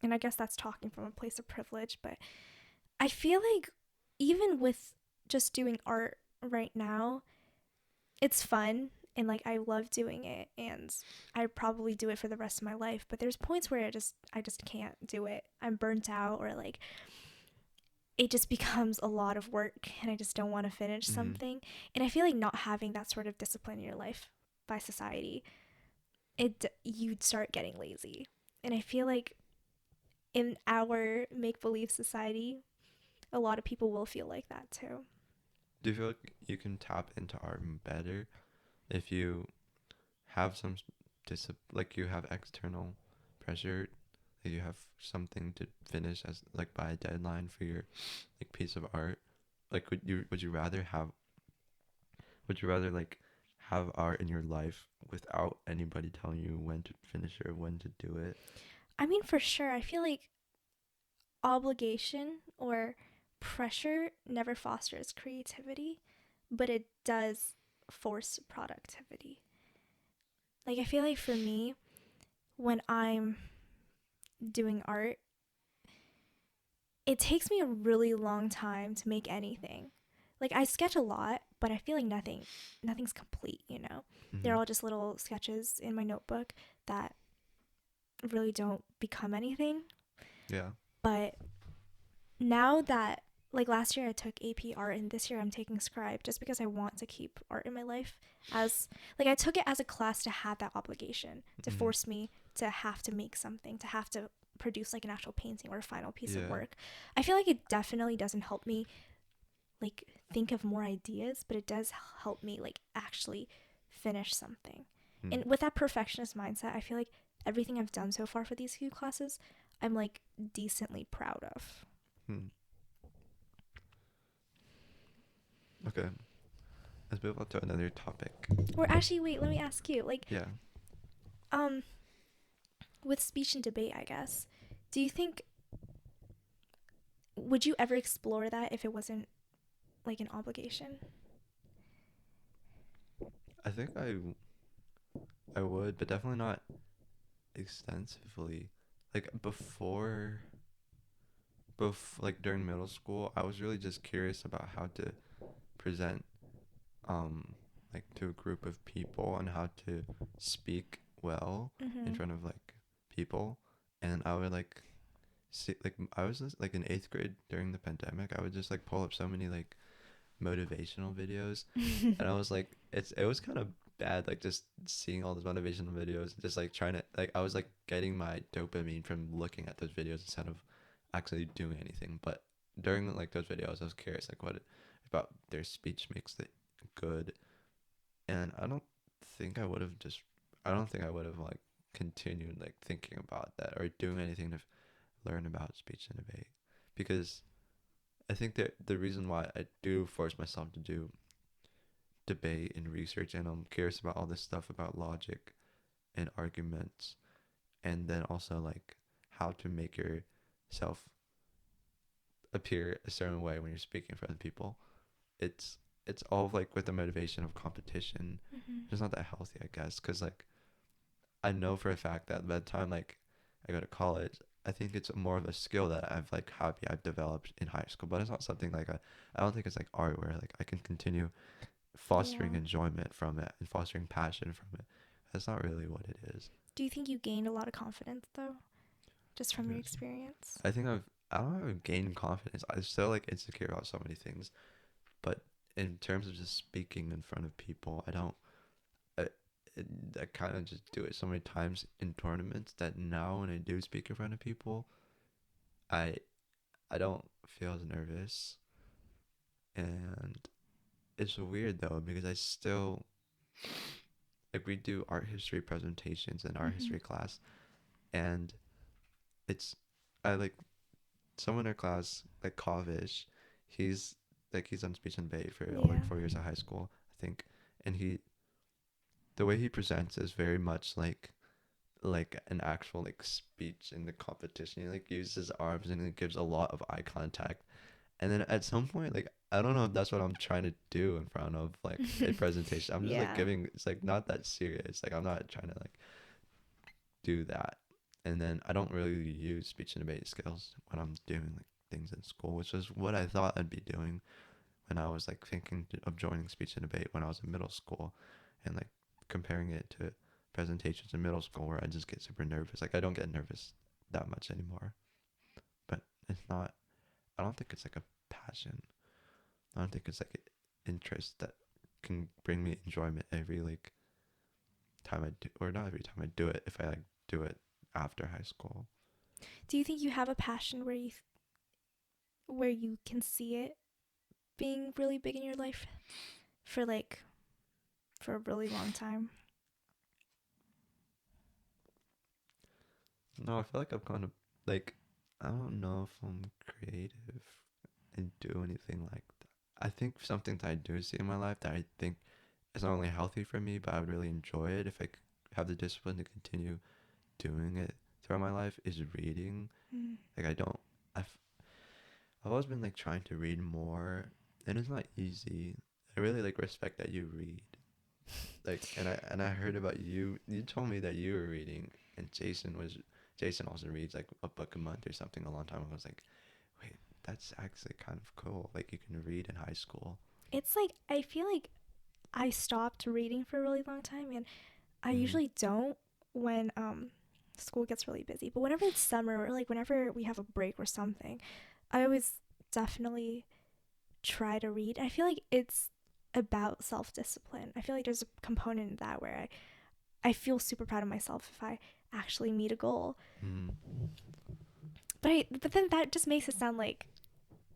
And I guess that's talking from a place of privilege, but I feel like even with just doing art right now, it's fun and like I love doing it and I probably do it for the rest of my life, but there's points where I just can't do it. I'm burnt out or like it just becomes a lot of work and I just don't want to finish Mm-hmm. something. And I feel like not having that sort of discipline in your life by society, you'd start getting lazy. And I feel like in our make believe society, a lot of people will feel like that too. Do you feel like you can tap into art better if you have some like you have external pressure? like you have something to finish as like by a deadline for your like piece of art, like would you rather like have art in your life without anybody telling you when to finish it or when to do it? I mean, for sure, I feel like obligation or pressure never fosters creativity, but it does force productivity. Like, I feel like for me, when I'm doing art, it takes me a really long time to make anything. Like, I sketch a lot, but I feel like nothing's complete, you know? They're Mm-hmm. all just little sketches in my notebook that really don't become anything. Yeah. But now that, like, last year I took AP art and this year I'm taking scribe just because I want to keep art in my life, as like I took it as a class to have that obligation, to Mm-hmm. force me to have to make something, to have to produce like an actual painting or a final piece of Yeah. work. I feel like it definitely doesn't help me like think of more ideas, but it does help me like actually finish something. Mm. And with that perfectionist mindset, I feel like everything I've done so far for these few classes, I'm like decently proud of. Mm. Okay, let's move on to another topic. Or actually, wait, let me ask you, like, Yeah. um, with speech and debate, I guess, do you think, would you ever explore that if it wasn't like an obligation? I think I would, but definitely not extensively. Like like during middle school, I was really just curious about how to present um like to a group of people and how to speak well in Mm-hmm. front of like people. And I would like see like I was just like in 8th grade during the pandemic, I would just like pull up so many like motivational videos, and I was like it was kind of bad, like just seeing all those motivational videos, just like trying to like I was like getting my dopamine from looking at those videos instead of actually doing anything. But during like those videos I was curious like what about their speech makes it good. And I don't think I would have like continued like thinking about that or doing anything to learn about speech and debate, because I think that the reason why I do force myself to do debate and research, and I'm curious about all this stuff about logic and arguments, and then also like how to make yourself appear a certain way when you're speaking in front of people. It's it's all like with the motivation of competition. Mm-hmm. It's not that healthy, I guess, because like I know for a fact that by the time like I go to college, I think it's more of a skill that I've developed in high school, but it's not something like I don't think it's like art where like I can continue fostering Yeah. enjoyment from it and fostering passion from it. That's not really what it is. Do you think you gained a lot of confidence though, just from your Because experience? I don't know, I've gained confidence. I'm still like insecure about so many things, but in terms of just speaking in front of people, I don't. I, I kind of just do it so many times in tournaments that now when I do speak in front of people, I I don't feel as nervous. And it's weird though because I still like we do art history presentations in art Mm-hmm. history class, and it's I like someone in our class like Kavish, he's he's on speech and debate for all like Yeah. 4 years of high school, I think, and he the way he presents is very much like an actual like speech in the competition. He like uses his arms and he gives a lot of eye contact. And then at some point, like I don't know if that's what I'm trying to do in front of like a presentation. I'm just like Yeah. giving it's like not that serious. Like I'm not trying to like do that. And then I don't really use speech and debate skills when I'm doing like things in school, which is what I thought I'd be doing when I was like thinking of joining speech and debate when I was in middle school, and like comparing it to presentations in middle school where I just get super nervous. Like I don't get nervous that much anymore. But it's not I don't think it's like a passion. I don't think it's like an interest that can bring me enjoyment every like time I do, or not every time I do it, if I like do it after high school. Do you think you have a passion where you can see it being really big in your life for like for a really long time? No, I feel like I'm kind of like, I don't know if I'm creative and do anything like that. I think something that I do see in my life that I think is not only healthy for me, but I would really enjoy it if have the discipline to continue doing it throughout my life is reading. Mm. Like I don't, I've I've always been like trying to read more, and it's not easy. I really like respect that you read. Like, and I heard about you. You told me that you were reading, and Jason also reads like a book a month or something a long time ago. I was like, wait, that's actually kind of cool. Like you can read in high school. It's like I feel like I stopped reading for a really long time, and I Mm-hmm. usually don't when school gets really busy. But whenever it's summer or like whenever we have a break or something, I always definitely try to read. I feel like it's about self-discipline. I feel like there's a component in that where I feel super proud of myself if I actually meet a goal. Mm. But then that just makes it sound like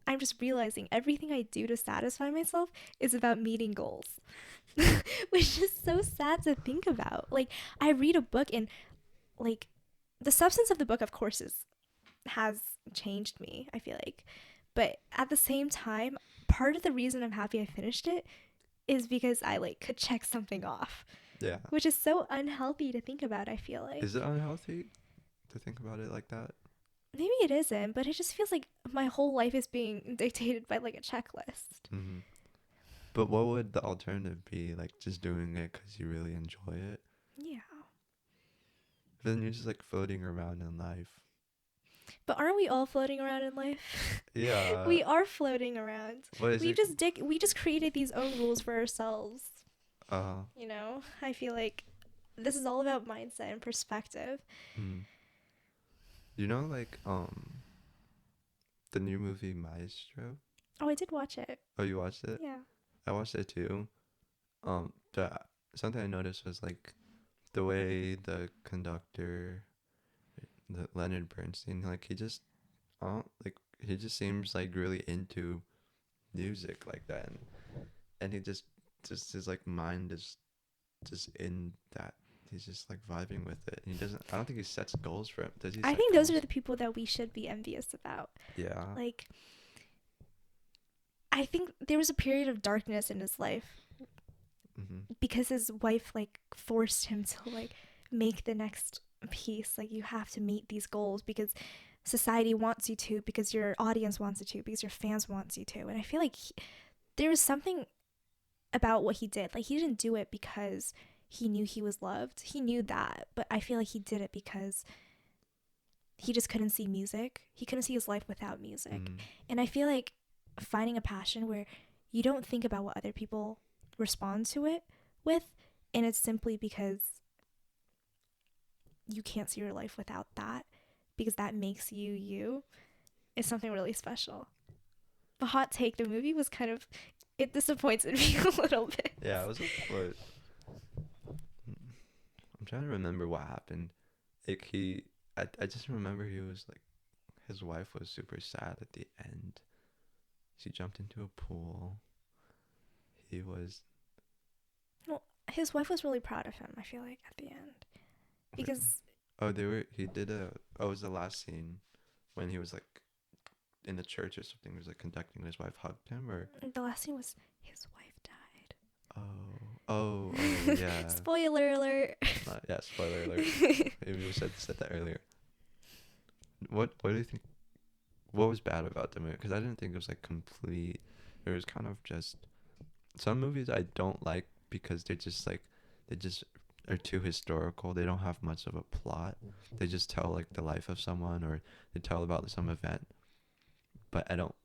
I'm just realizing everything I do to satisfy myself is about meeting goals. Which is so sad to think about. Like I read a book and like the substance of the book of course has changed me, I feel like. But at the same time, part of the reason I'm happy I finished it is because I like could check something off, Yeah. which is so unhealthy to think about, I feel like. Is it unhealthy to think about it like that? Maybe it isn't, but it just feels like my whole life is being dictated by like a checklist. Mm-hmm. But what would the alternative be? Like just doing it because you really enjoy it? Yeah. Then you're just like floating around in life. But aren't we all floating around in life? Yeah. We are floating around. What is it? We just created these own rules for ourselves. Uh. You know, I feel like this is all about mindset and perspective. Mm. You know, like the new movie Maestro. Oh, I did watch it. Oh, you watched it? Yeah. I watched it too. The something I noticed was like the way the conductor, the Leonard Bernstein, like like he just seems like really into music like that, and he just his like mind is just in that. He's just like vibing with it. And he doesn't. I don't think he sets goals for him. Does he I set think those goals? are the people that we should be envious about. Yeah. Like, I think there was a period of darkness in his life Mm-hmm. because his wife like forced him to like make the next piece. Like you have to meet these goals because society wants you to, because your audience wants you to, because your fans wants you to. And I feel like there was something about what he did. Like he didn't do it because he knew he was loved. He knew that, but I feel like he did it because he just couldn't see music. He couldn't see his life without music. Mm-hmm. And I feel like finding a passion where you don't think about what other people respond to it with, and it's simply because you can't see your life without that, because that makes you you, is something really special. The hot take, the movie was kind of, it disappointed me a little bit. Yeah, it was but I'm trying to remember what happened. Like I just remember he was like, his wife was super sad at the end. She jumped into a pool. He was. Well, his wife was really proud of him, I feel like, at the end. Because Oh, they were. He did a. Oh, it was the last scene when he was like in the church or something. He was like conducting. And his wife hugged him, or. the last scene was his wife died. Oh, yeah. Spoiler alert. Yeah, spoiler alert. Maybe we said that earlier. What do you think? What was bad about the movie? Because I didn't think it was like complete. It was kind of just some movies I don't like because they just are too historical. They don't have much of a plot. They just tell like the life of someone or they tell about some event. But I don't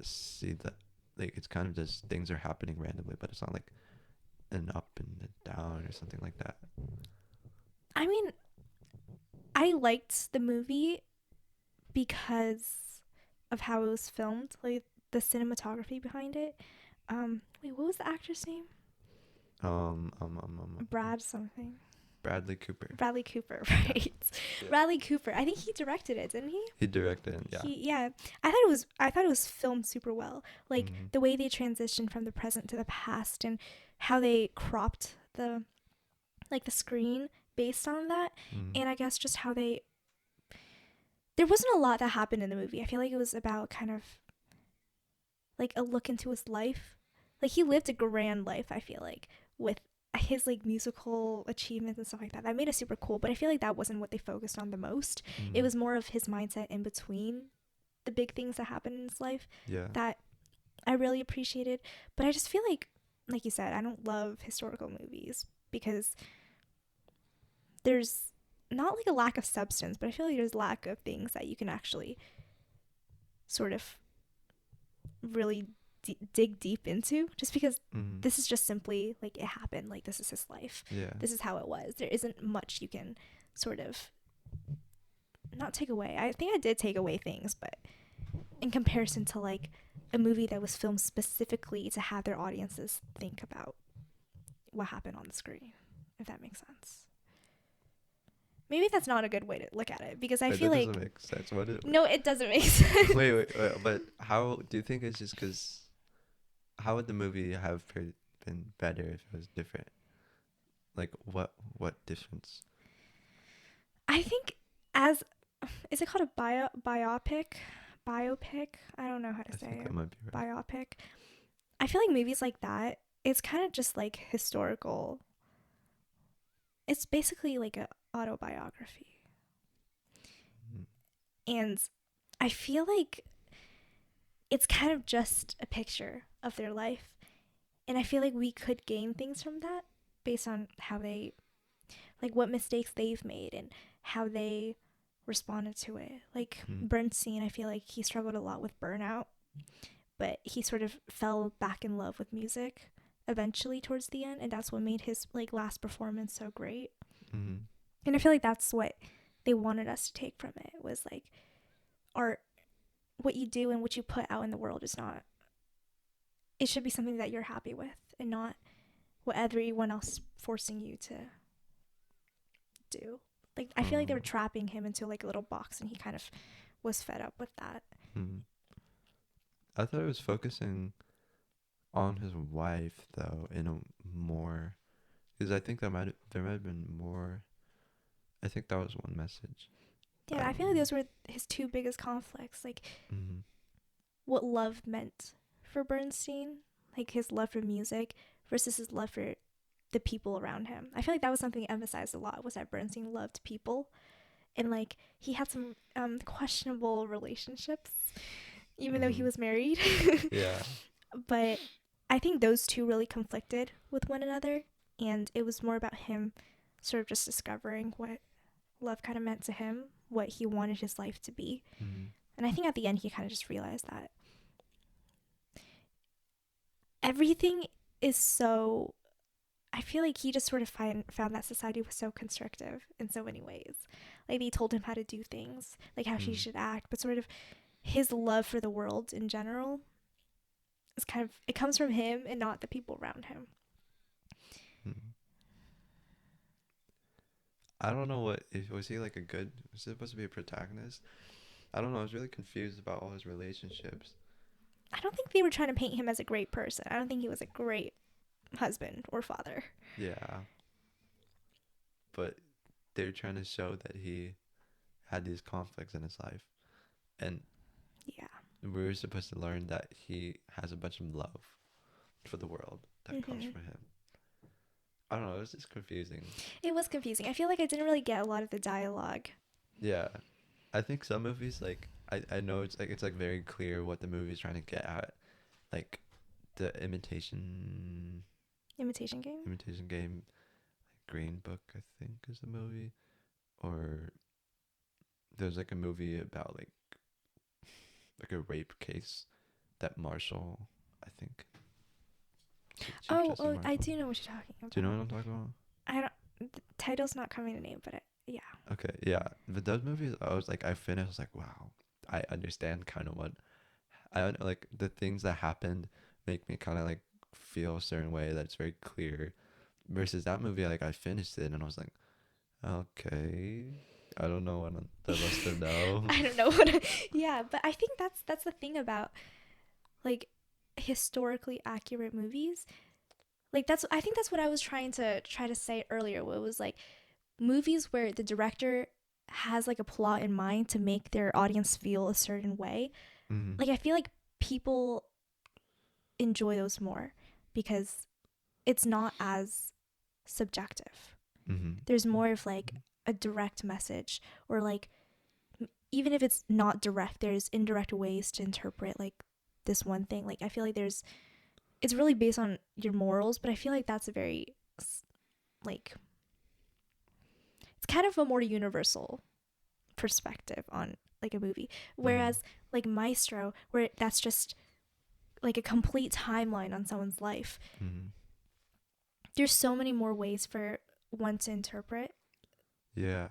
see that, like it's kind of just things are happening randomly, but it's not like an up and a down or something like that. I mean, I liked the movie because of how it was filmed, like the cinematography behind it. Wait, what was the actor's name? Brad something. Bradley Cooper. Bradley Cooper, right? Yeah. Bradley Cooper. I think he directed it, didn't he? He directed it, yeah. Yeah. I thought it was filmed super well. Like the way they transitioned from the present to the past and how they cropped the screen based on that, and I guess just how they there wasn't a lot that happened in the movie. I feel like it was about kind of like a look into his life. Like he lived a grand life, I feel like, with his like musical achievements and stuff like that. That made it super cool, but I feel like that wasn't what they focused on the most. It Mm. was more of his mindset in between the big things that happened in his life Yeah. that I really appreciated. But I just feel like you said, I don't love historical movies because there's not like a lack of substance, but I feel like there's lack of things that you can actually sort of really dig deep into, just because Mm. this is just simply like it happened, like this is his life, Yeah. this is how it was. There isn't much you can sort of not take away. I think I did take away things, but in comparison to like a movie that was filmed specifically to have their audiences think about what happened on the screen, if that makes sense. Maybe that's not a good way to look at it, because I Wait, feel that like doesn't make sense. What is? no, it doesn't make sense. Wait. But how do you think it's just because? How would the movie have been better if it was different? Like what difference? I think as is it called a biopic? Biopic? I don't know how to I say think it. that might be right. Biopic. I feel like movies like that, it's kind of just like historical. It's basically like a autobiography. Mm. And I feel like it's kind of just a picture of their life. And I feel like we could gain things from that based on how they, like what mistakes they've made and how they responded to it. Like Mm. Bernstein, I feel like he struggled a lot with burnout, but he sort of fell back in love with music eventually towards the end, and that's what made his like last performance so great. Mm. And I feel like that's what they wanted us to take from it, was like art, what you do and what you put out in the world is not, it should be something that you're happy with and not what everyone else is forcing you to do. Like I feel like they were Oh. trapping him into like a little box, and he kind of was fed up with that. Mm. I thought it was focusing on his wife though in a more, because I think there might have been more. I think that was one message. Yeah, I feel like those were his two biggest conflicts, like Mm. what love meant for Bernstein, like his love for music versus his love for the people around him. I feel like that was something emphasized a lot, was that Bernstein loved people, and like he had some questionable relationships even though he Mm. was married. Yeah. But I think those two really conflicted with one another, and it was more about him sort of just discovering what love kind of meant to him, what he wanted his life to be. Mm. And I think at the end he kind of just realized that everything is so, I feel like he just sort of found that society was so constrictive in so many ways. Like they told him how to do things, like how he Mm. should act, but sort of his love for the world in general is kind of, it comes from him and not the people around him. Mm. I don't know what if was he like a good, was he supposed to be a protagonist? I don't know. I was really confused about all his relationships. I don't think they were trying to paint him as a great person. I don't think he was a great husband or father. Yeah, but they're trying to show that he had these conflicts in his life, and Yeah. we were supposed to learn that he has a bunch of love for the world that comes Hmm. from him. I don't know. It was just confusing. It was confusing. I feel like I didn't really get a lot of the dialogue. Yeah, I think some movies like I know it's like very clear what the movie is trying to get at, like the Imitation Game? imitation game, Green Book I think is the movie, or there's like a movie about like a rape case that Marshall, I think, Chief Oh, Justice I Marshall. do know what you're talking about. Do you know what I'm talking about? I don't. The title's not coming to name, but yeah. Okay, yeah. But those movies, I was like, I finished, I was like, wow, I understand kind of what like the things that happened make me kind of like feel a certain way that's very clear. Versus that movie, like I finished it and I was like, okay, I don't know what I'm supposed to know. I don't know what. Yeah, but I think that's the thing about like historically accurate movies. Like I think that's what I was trying to say earlier. Where it was like movies where the director has like a plot in mind to make their audience feel a certain way. Mm-hmm. Like I feel like people enjoy those more because it's not as subjective. Mm-hmm. There's more of like a direct message, or like even if it's not direct, there's indirect ways to interpret like this one thing. Like I feel like it's really based on your morals, but I feel like that's a very like it's kind of a more universal perspective on like a movie. Whereas like Maestro, where that's just like a complete timeline on someone's life. Mm-hmm. There's so many more ways for one to interpret Yeah.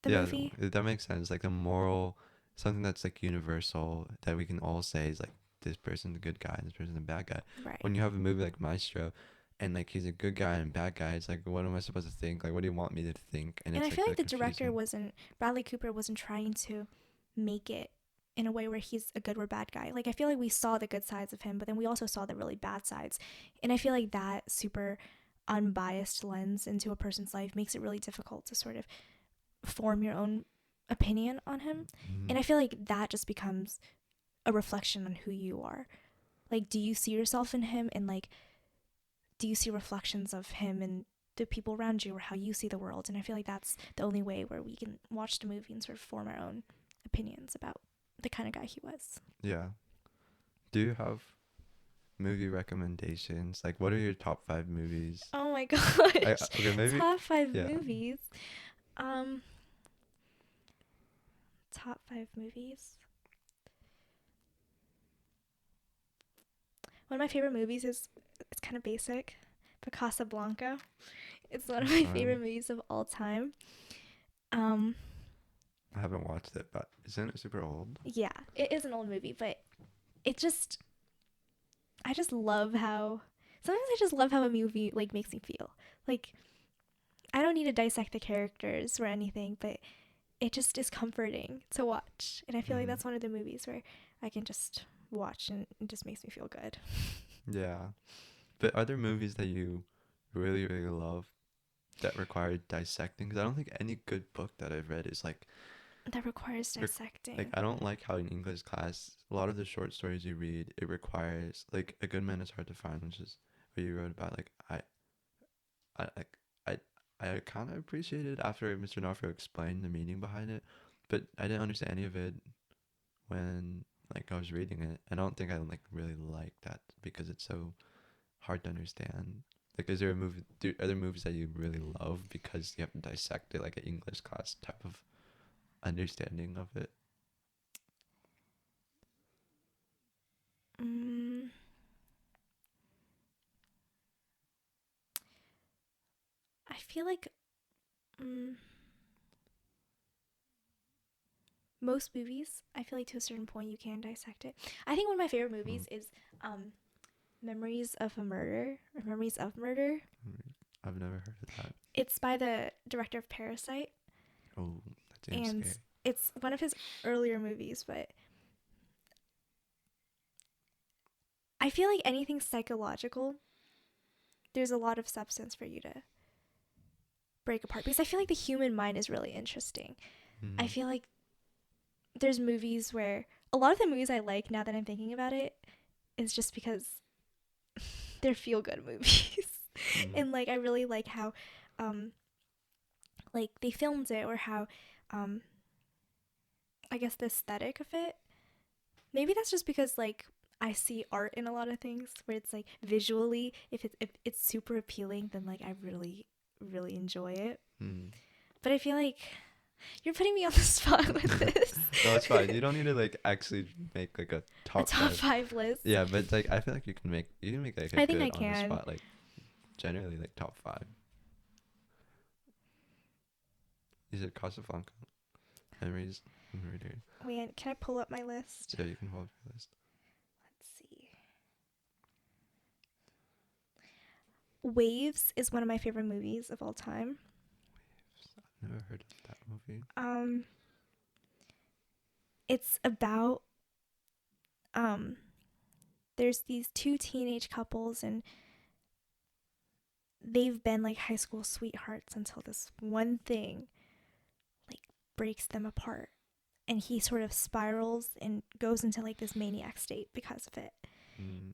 the Yeah, movie. that makes sense. Like a moral, something that's like universal that we can all say is like this person's a good guy, this person's a bad guy. Right. When you have a movie like Maestro, and like he's a good guy and bad guy, it's like what am I supposed to think? Like what do you want me to think? And it's I feel like the confusing. director Bradley Cooper wasn't trying to make it in a way where he's a good or bad guy. Like I feel like we saw the good sides of him, but then we also saw the really bad sides. And I feel like that super unbiased lens into a person's life makes it really difficult to sort of form your own opinion on him. Mm-hmm. And I feel like that just becomes a reflection on who you are. Like, do you see yourself in him? And like, do you see reflections of him and the people around you, or how you see the world? And I feel like that's the only way where we can watch the movie and sort of form our own opinions about the kind of guy he was. Yeah. Do you have movie recommendations? Like what are your top 5 movies? Oh my gosh. Okay, maybe. Top 5 Yeah. movies. Top 5 movies. One of my favorite movies is, it's kind of basic, but Casablanca. It's one of my favorite movies of all time. I haven't watched it, but isn't it super old? Yeah, it is an old movie, but it just, I just love how, sometimes I just love how a movie like makes me feel. Like, I don't need to dissect the characters or anything, but it just is comforting to watch. And I feel like that's one of the movies where I can just watch and it just makes me feel good. Yeah. But are there movies that you really, really love that require dissecting? Because I don't think any good book that I've read is like, That requires dissecting. like I don't like how in English class, a lot of the short stories you read, it requires like A Good Man Is Hard to Find, which is what you wrote about. Like I like I kind of appreciated after Mr. Narfo explained the meaning behind it, but I didn't understand any of it when like I was reading it. I don't think I like really like that because it's so hard to understand. Like, is there a movie? Are there movies that you really love because you have to dissect it like an English class type of understanding of it? I feel like most movies, I feel like to a certain point you can dissect it. I think one of my favorite movies is Memories of a Murder, or Memories of Murder. I've never heard of that. It's by the director of Parasite. Oh, that seems And scary. it's one of his earlier movies, but I feel like anything psychological, there's a lot of substance for you to break apart, because I feel like the human mind is really interesting. I feel like there's movies where, a lot of the movies I like now that I'm thinking about it is just because they're feel-good movies. And like I really like how like they filmed it, or how I guess the aesthetic of it. Maybe that's just because like I see art in a lot of things where it's like visually, if it's super appealing, then like I really enjoy it. But I feel like you're putting me on the spot with this. No, it's fine. You don't need to like actually make like a top 5 list. Yeah, but like I feel like you can make like a I think good I on the can. spot, like generally like top 5. Is it Casablanca, Memories, Murder? Wait, can I pull up my list? Yeah, you can hold your list. Let's see. Waves is one of my favorite movies of all time. Waves. I've never heard of that movie. It's about there's these 2 teenage couples, and they've been like high school sweethearts until this one thing like breaks them apart, and he sort of spirals and goes into like this maniac state because of it.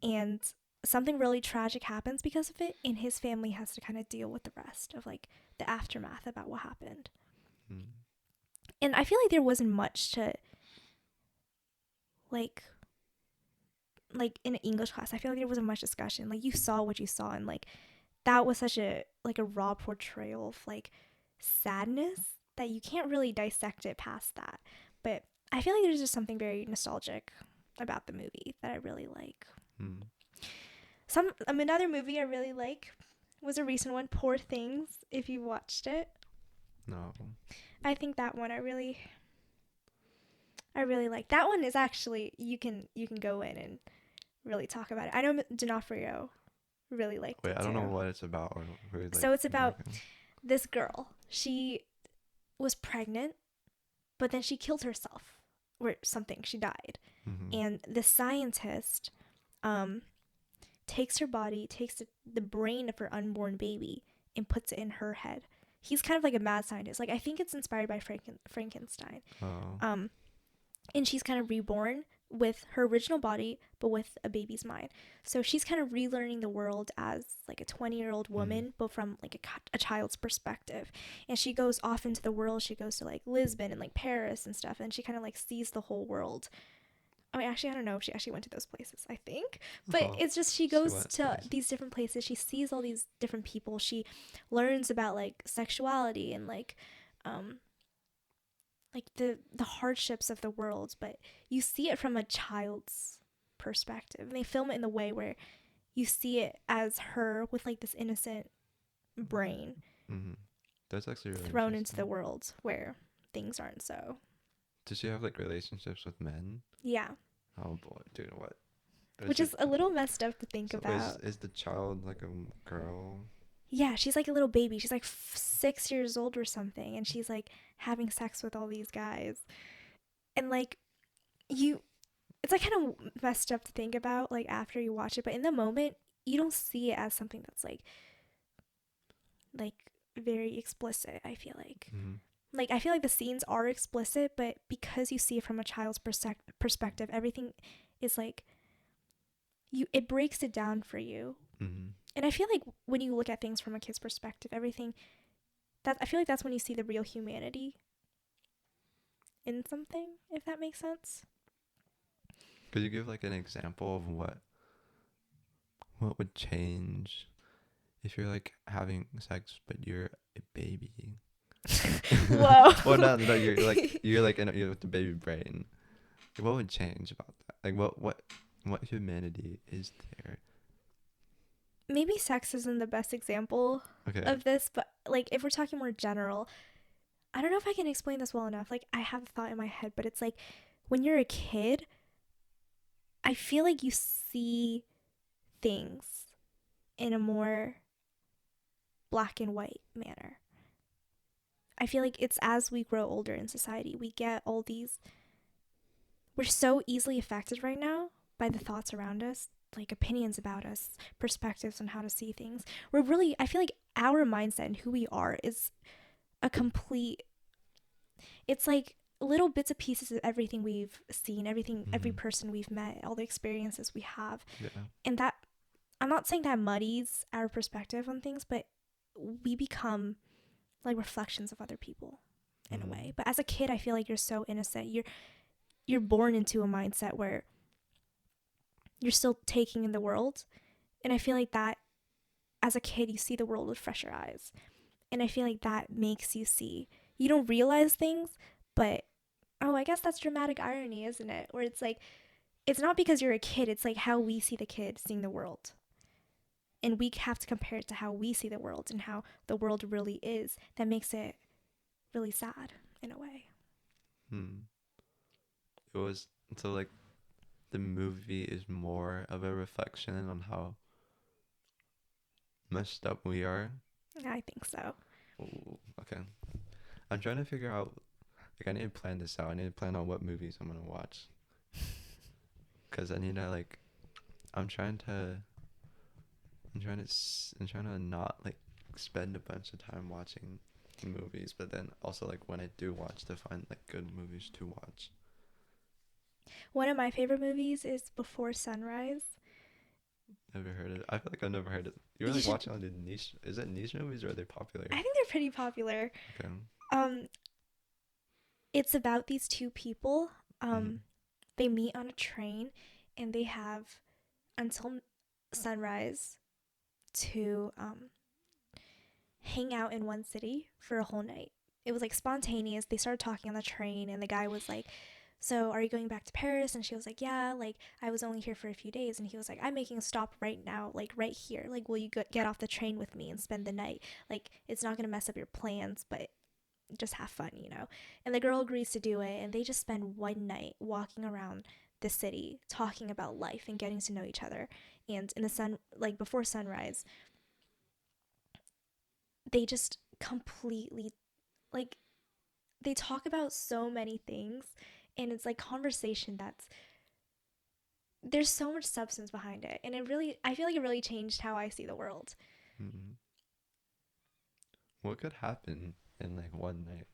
And something really tragic happens because of it, and his family has to kind of deal with the rest of like the aftermath about what happened. And I feel like there wasn't much to like in an English class, I feel like there wasn't much discussion. Like, you saw what you saw, and like that was such a like a raw portrayal of like sadness that you can't really dissect it past that. But I feel like there's just something very nostalgic about the movie that I really like. Another movie I really like was a recent one, Poor Things, if you watched it. No. I think that one I really like. That one is actually, you can go in and really talk about it. I know D'Onofrio really liked it too. I don't know what it's about. Or who, like, so it's about this girl. She was pregnant, but then she killed herself or something. She died. And the scientist takes her body, takes the brain of her unborn baby and puts it in her head. He's kind of like a mad scientist. Like, I think it's inspired by Frankenstein. And she's kind of reborn with her original body, but with a baby's mind. So she's kind of relearning the world as like a 20-year-old woman, but from like a child's perspective. And she goes off into the world. She goes to like Lisbon and like Paris and stuff, and she kind of like sees the whole world. I mean, actually, I don't know if she actually went to those places, I think. But it's just, she goes to these different places. She sees all these different people. She learns about like sexuality and like the hardships of the world, but you see it from a child's perspective. And they film it in the way where you see it as her with like this innocent brain That's actually really thrown into the world where things aren't so. Does she have like relationships with men? Yeah. Oh boy, dude, what? Which is a little messed up to think about. Is the child like a girl? Yeah, she's like a little baby. She's like 6 years old or something, and she's like having sex with all these guys. And like it's like kind of messed up to think about like after you watch it, but in the moment you don't see it as something that's like very explicit. I feel like like I feel like the scenes are explicit, but because you see it from a child's perspective, everything is like it breaks it down for you. And I feel like when you look at things from a kid's perspective, I feel like that's when you see the real humanity in something, if that makes sense. Could you give like an example of what would change if you're like having sex but you're a baby? Whoa. Well, no, you're with the baby brain. What would change about that? Like what humanity is there? Maybe sex isn't the best example of this, but like if we're talking more general, I don't know if I can explain this well enough. Like, I have a thought in my head, but it's like when you're a kid, I feel like you see things in a more black and white manner. I feel like it's as we grow older in society, we get all these, we're so easily affected right now by the thoughts around us, like opinions about us, perspectives on how to see things. I feel like our mindset and who we are is a complete, it's like little bits and pieces of everything we've seen, every person we've met, all the experiences we have. And that, I'm not saying that muddies our perspective on things, but we become like reflections of other people in a way. But as a kid, I feel like you're so innocent. You're born into a mindset where you're still taking in the world. And I feel like that as a kid, you see the world with fresher eyes. And I feel like that makes you see, you don't realize things, but I guess that's dramatic irony, isn't it? Where it's like, it's not because you're a kid, it's like how we see the kid seeing the world. And we have to compare it to how we see the world and how the world really is. That makes it really sad in a way. It was, so like the movie is more of a reflection on how messed up we are. I think so. Ooh, okay. I'm trying to figure out, like, I need to plan this out. I need to plan out what movies I'm gonna watch. Cause I need to like, I'm trying to not like spend a bunch of time watching movies, but then also like when I do watch, to find like good movies to watch. One of my favorite movies is Before Sunrise. Never heard it. I feel like I've never heard it. You're You like should. watching all the niche. Is it niche movies or are they popular? I think they're pretty popular. Okay. Um, it's about these two people. Mm-hmm. They meet on a train, and they have until sunrise to hang out in one city for a whole night. It was like spontaneous. They started talking on the train, and the guy was like, "So, are you going back to Paris?" And she was like, "Yeah, like I was only here for a few days." And he was like, "I'm making a stop right now, like right here. Like, will you get off the train with me and spend the night? Like, it's not gonna mess up your plans, but just have fun, you know?" And the girl agrees to do it, and they just spend one night walking around the city, talking about life and getting to know each other. And in the sun, like before sunrise, they just completely like they talk about so many things, and it's like conversation that's there's so much substance behind it, and I feel like it really changed how I see the world. Mm-hmm. What could happen in like one night?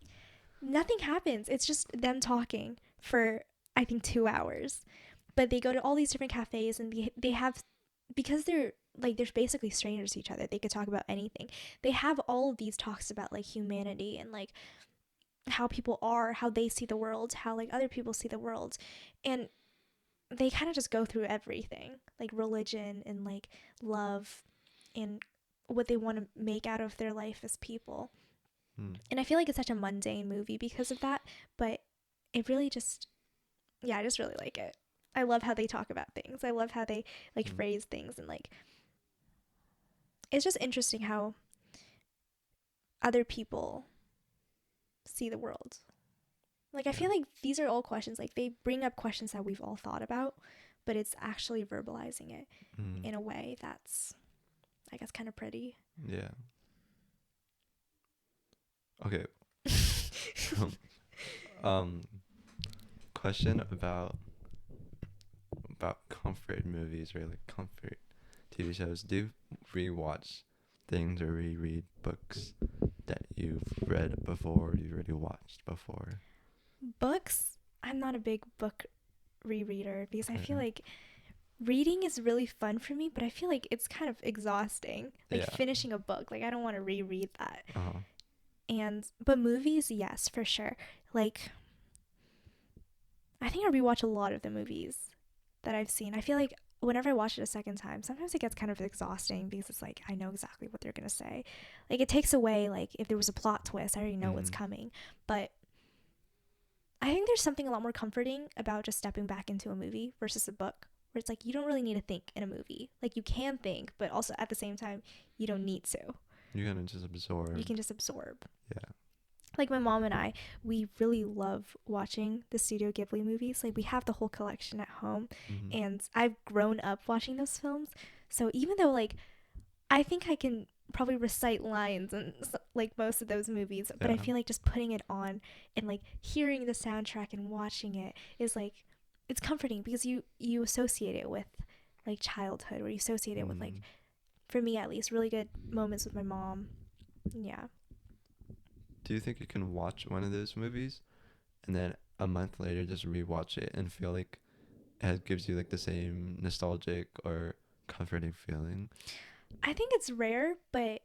Nothing happens. It's just them talking for I think 2 hours. But they go to all these different cafes, and they have, because they're basically strangers to each other. They could talk about anything. They have all of these talks about like humanity and like how people are, how they see the world, how like other people see the world. And they kind of just go through everything, like religion and like love and what they want to make out of their life as people. Hmm. And I feel like it's such a mundane movie because of that, but it really just, yeah, I just really like it. I love how they talk about things. I love how they like Hmm. phrase things, and like it's just interesting how other people see the world. Like I Yeah. feel like these are all questions, like they bring up questions that we've all thought about, but it's actually verbalizing it Hmm. in a way that's, I guess, kind of pretty. Yeah. Okay. um, question about comfort movies or like comfort TV shows. Do you rewatch things or reread books that you've read before or you've already watched before? Books, I'm not a big book rereader because I feel Okay. like reading is really fun for me, but I feel like it's kind of exhausting. Like Yeah. finishing a book, like I don't want to reread that. Uh-huh. And but movies, yes, for sure. Like I think I rewatch a lot of the movies that I've seen. I feel like whenever I watch it a second time, sometimes it gets kind of exhausting because it's like I know exactly what they're gonna say. Like it takes away, like if there was a plot twist, I already know what's Mm-hmm. coming. But I think there's something a lot more comforting about just stepping back into a movie versus a book, where it's like you don't really need to think in a movie. Like you can think, but also at the same time, you don't need to. You're gonna just You absorb. can just absorb. Yeah. Like my mom and I, we really love watching the Studio Ghibli movies. Like we have the whole collection at home, Mm-hmm. and I've grown up watching those films. So even though like I think I can probably recite lines and like most of those movies, but I Yeah. feel like just putting it on and like hearing the soundtrack and watching it is like it's comforting because you associate it with like childhood, or you associate it with like, Mm. for me at least, really good moments with my mom. Yeah. Do you think you can watch one of those movies and then a month later just rewatch it and feel like it gives you like the same nostalgic or comforting feeling? I think it's rare, but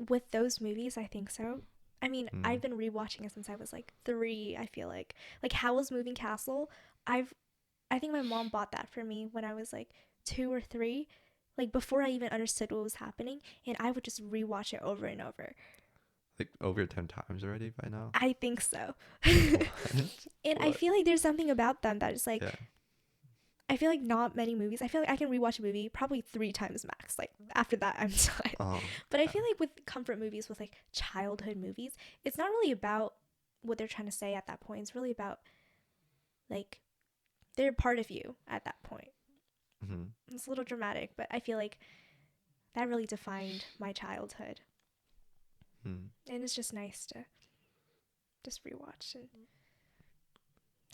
with those movies, I think so. I mean, Mm. I've been rewatching it since I was like 3, I feel like Howl's Moving Castle. I think my mom bought that for me when I was like 2 or 3, like before I even understood what was happening, and I would just rewatch it over and over. Like over 10 times already by now? I think so. What? And I What? feel like there's something about them that is like, Yeah. I feel like not many movies. I feel like I can rewatch a movie probably 3 times max. Like after that, I'm done. Oh, But I yeah. feel like with comfort movies, with like childhood movies, it's not really about what they're trying to say at that point. It's really about like they're part of you at that point. Mm-hmm. It's a little dramatic, but I feel like that really defined my childhood. Mm. And it's just nice to just rewatch and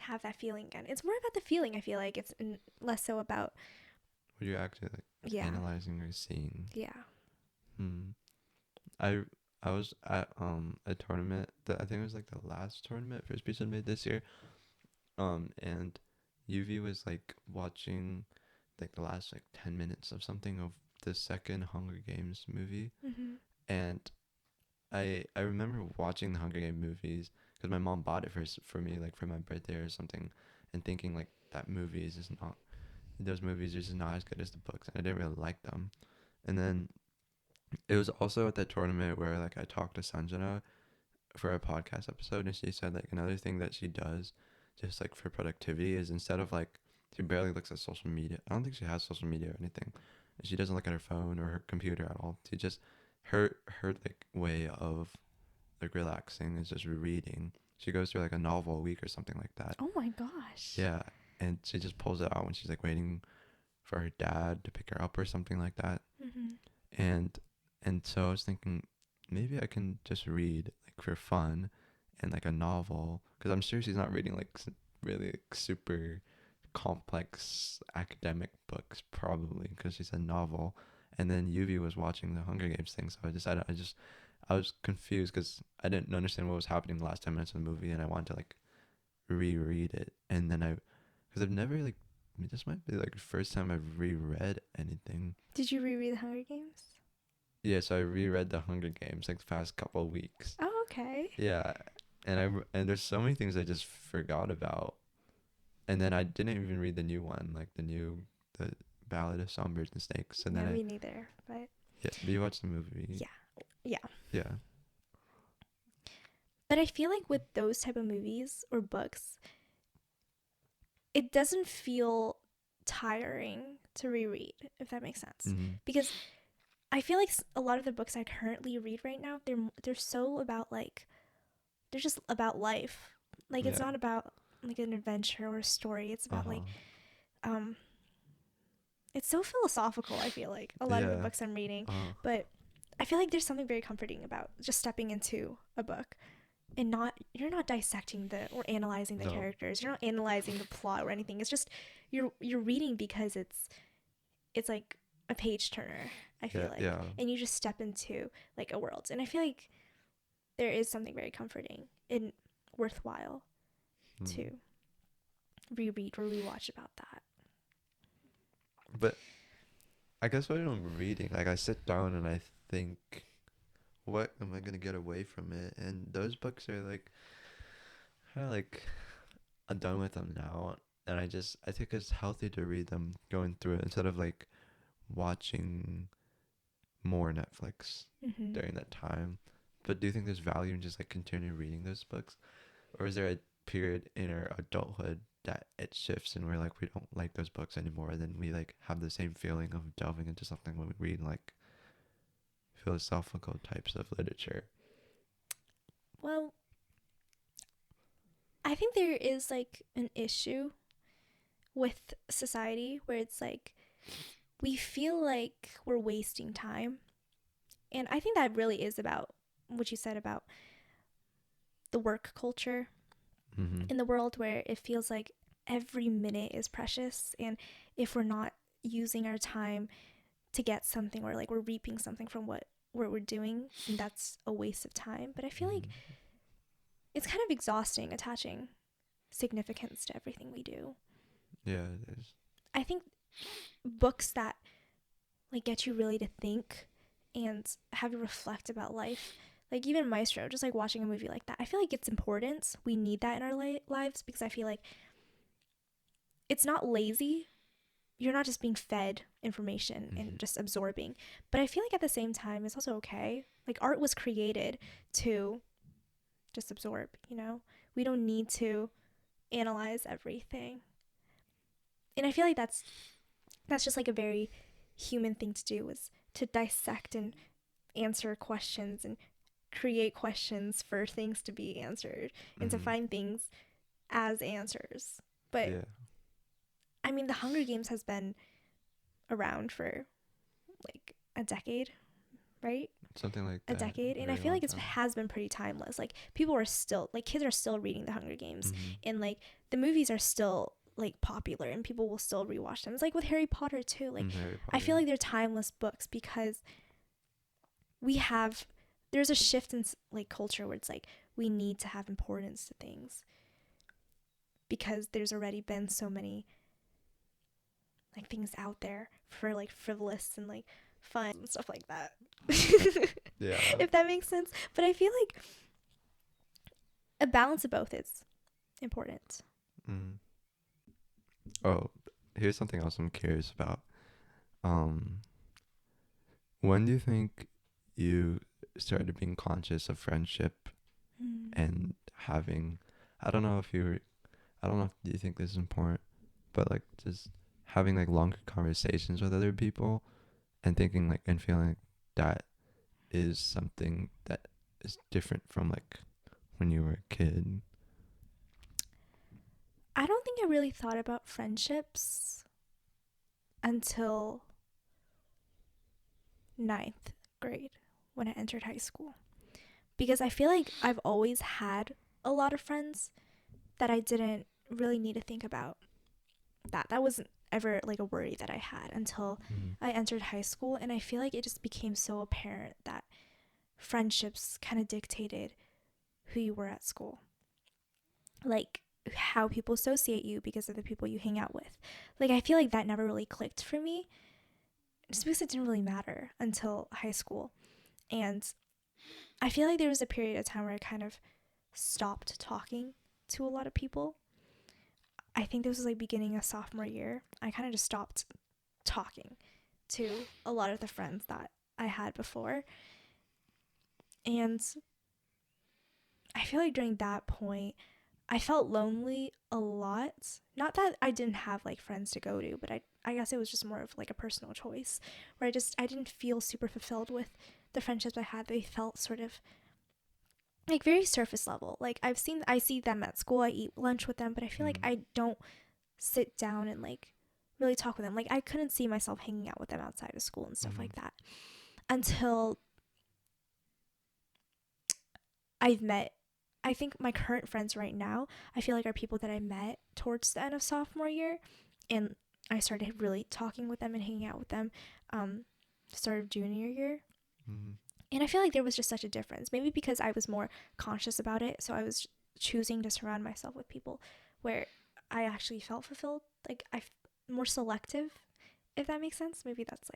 have that feeling again. It's more about the feeling, I feel like. It's less so about, What you're actually like yeah, analyzing or seeing. yeah. Hmm. I I was at a tournament that I think it was like the last tournament First Piece had made this year. And UV was like watching like the last like 10 minutes of something of the second Hunger Games movie, Mm-hmm. and I remember watching the Hunger Games movies because my mom bought it for me like for my birthday or something, and thinking like that movie is just not those movies are just not as good as the books, and I didn't really like them. And then it was also at that tournament where like I talked to Sanjana for a podcast episode, and she said like another thing that she does just like for productivity is instead of like she barely looks at social media. I don't think she has social media or anything. She doesn't look at her phone or her computer at all. She just her like way of like relaxing is just reading. She goes through like a novel a week or something like that. Oh my gosh. Yeah, and she just pulls it out when she's like waiting for her dad to pick her up or something like that. Mm-hmm. And and so I was thinking maybe I can just read like for fun and like a novel because I'm sure she's not reading like really like, super complex academic books probably because she's a novel. And then Yuvi was watching the Hunger Games thing, so I decided I was confused because I didn't understand what was happening the last 10 minutes of the movie, and I wanted to like reread it. And then because I've never like this might be like the first time I've reread anything. Did you reread the Hunger Games? Yeah, so I reread the Hunger Games like the past couple of weeks. Oh, okay. Yeah, and there's so many things I just forgot about, and then I didn't even read the new one, like the Ballad of Songbirds and Snakes. And Yeah, then me neither. But yeah, but you watched the movie. yeah, yeah. Yeah. But I feel like with those type of movies or books, it doesn't feel tiring to reread, if that makes sense. Mm-hmm. Because I feel like a lot of the books I currently read right now, they're so about like they're just about life. Like it's Yeah. not about like an adventure or a story. It's about like um it's so philosophical, I feel like a lot of the Yeah. books I'm reading. But I feel like there's something very comforting about just stepping into a book and you're not dissecting or analyzing the No. characters. You're not analyzing the plot or anything. It's just you're reading because it's like a page turner, I feel like. Yeah. And you just step into like a world. And I feel like there is something very comforting and worthwhile to reread or rewatch about that. But I guess when I'm reading, like I sit down and I think, what am I gonna get away from it? And those books are like, kind of like, I'm done with them now. And I think it's healthy to read them going through it instead of like watching more Netflix Mm-hmm. during that time. But do you think there's value in just like continue reading those books? Or is there a period in our adulthood that it shifts and we're like we don't like those books anymore, then we like have the same feeling of delving into something when we read like philosophical types of literature? Well, I think there is like an issue with society where it's like we feel like we're wasting time. And I think that really is about what you said about the work culture Mm-hmm. in the world where it feels like every minute is precious. And if we're not using our time to get something or like we're reaping something from what we're doing, and that's a waste of time. But I feel like it's kind of exhausting attaching significance to everything we do. Yeah, it is. I think books that like get you really to think and have you reflect about life, like even Maestro, just like watching a movie like that, I feel like it's important. We need that in our lives because I feel like it's not lazy. You're not just being fed information and just absorbing. But I feel like at the same time, it's also okay. Like art was created to just absorb, you know? We don't need to analyze everything. And I feel like that's just like a very human thing to do, is to dissect and answer questions and create questions for things to be answered and to find things as answers. But yeah. I mean, the Hunger Games has been around for like a decade, right? Something like A that. decade. And I Very feel long like it time. has been pretty timeless. Like people are still, like kids are still reading the Hunger Games, Mm-hmm. and like the movies are still like popular and people will still rewatch them. It's like with Harry Potter too. Like Harry Potter. I feel like they're timeless books because we have there's a shift in like culture where it's like we need to have importance to things because there's already been so many like things out there for like frivolous and like fun and stuff like that. Yeah. If that makes sense. But I feel like a balance of both is important. Mm. Oh, here's something else I'm curious about. Um, when do you think you started being conscious of friendship and having, I don't know if you're, I don't know if do you think this is important, but like just having like longer conversations with other people and thinking like and feeling like that is something that is different from like when you were a kid. I don't think I really thought about friendships until ninth grade when I entered high school. Because I feel like I've always had a lot of friends that I didn't really need to think about that. That wasn't ever like a worry that I had until I entered high school. And I feel like it just became so apparent that friendships kind of dictated who you were at school. Like how people associate you because of the people you hang out with. Like I feel like that never really clicked for me just because it didn't really matter until high school. And I feel like there was a period of time where I kind of stopped talking to a lot of people. I think this was like beginning of sophomore year. I kind of just stopped talking to a lot of the friends that I had before. And I feel like during that point, I felt lonely a lot. Not that I didn't have like friends to go to, but I guess it was just more of like a personal choice where I didn't feel super fulfilled with the friendships I had. They felt sort of like very surface level. Like I see them at school, I eat lunch with them, but I feel like I don't sit down and like really talk with them. Like I couldn't see myself hanging out with them outside of school and stuff like that until I've met, I think my current friends right now, I feel like are people that I met towards the end of sophomore year, and I started really talking with them and hanging out with them start of junior year. And I feel like there was just such a difference, maybe because I was more conscious about it, so I was choosing to surround myself with people where I actually felt fulfilled. Like more selective, if that makes sense. Maybe that's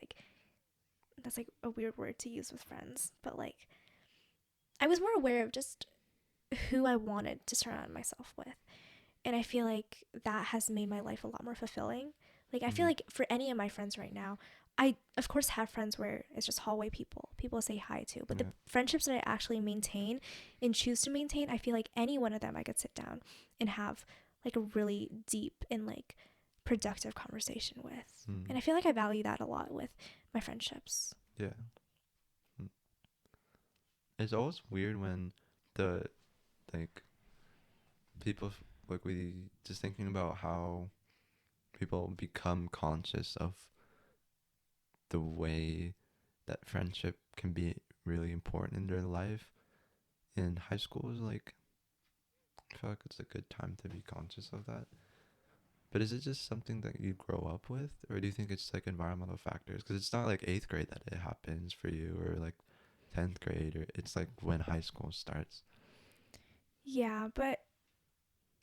like a weird word to use with friends, but like I was more aware of just who I wanted to surround myself with. And I feel like that has made my life a lot more fulfilling. Like I feel like for any of my friends right now, I of course have friends where it's just hallway people I say hi to, but the friendships that I actually maintain and choose to maintain, I feel like any one of them I could sit down and have like a really deep and like productive conversation with. And I feel like I value that a lot with my friendships. Yeah. It's always weird when the like people like we just thinking about how people become conscious of the way that friendship can be really important in their life. In high school is like I feel like it's a good time to be conscious of that. But is it just something that you grow up with, or do you think it's like environmental factors? Because it's not like 8th grade that it happens for you, or like 10th grade, or it's like when high school starts. Yeah, but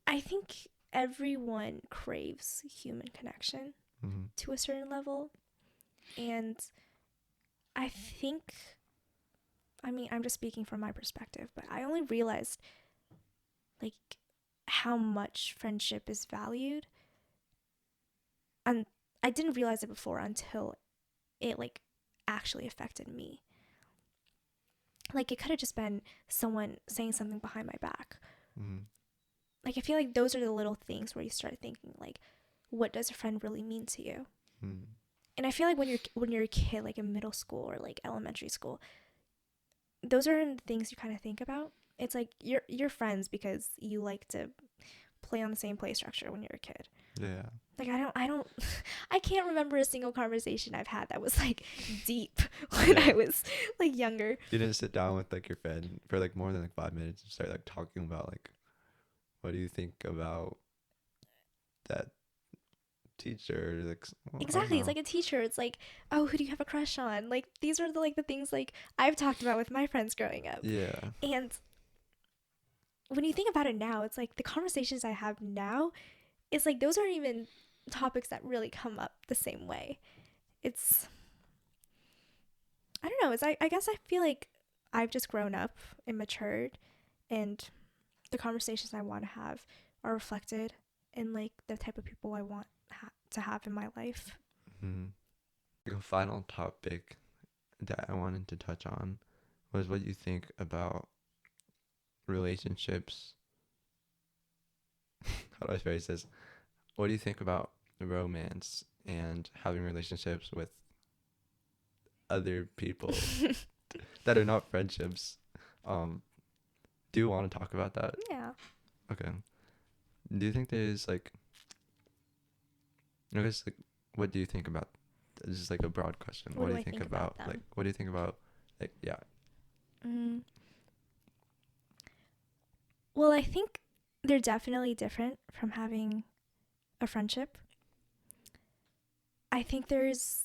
I think everyone craves human connection to a certain level. And I think, I mean, I'm just speaking from my perspective, but I only realized like how much friendship is valued. And I didn't realize it before until it like actually affected me. Like it could have just been someone saying something behind my back. Like I feel like those are the little things where you start thinking like, what does a friend really mean to you? And I feel like when you're a kid, like in middle school or like elementary school, those are the things you kind of think about. It's like you're friends because you like to play on the same play structure when you're a kid. Yeah. Like I don't I can't remember a single conversation I've had that was like deep when I was like younger. You didn't sit down with like your friend for like more than like 5 minutes and start like talking about like what do you think about that teacher, like well, I don't Exactly, it's know. like a teacher. It's like, oh, who do you have a crush on? Like these are the things like I've talked about with my friends growing up. Yeah. And when you think about it now, it's like the conversations I have now, it's like those aren't even topics that really come up the same way. It's I don't know, it's I guess I feel like I've just grown up and matured, and the conversations I want to have are reflected in like the type of people I want to have in my life. Hmm. A final topic that I wanted to touch on was what you think about relationships. How do I phrase this? What do you think about romance and having relationships with other people that are not friendships? Um, do you want to talk about that? Yeah. Okay. Do you think there's like, I guess like, what do you think about? This is like a broad question. What What do do you I think think about about like? them? What do you think about like? Yeah. Mm. Well, I think they're definitely different from having a friendship. I think there's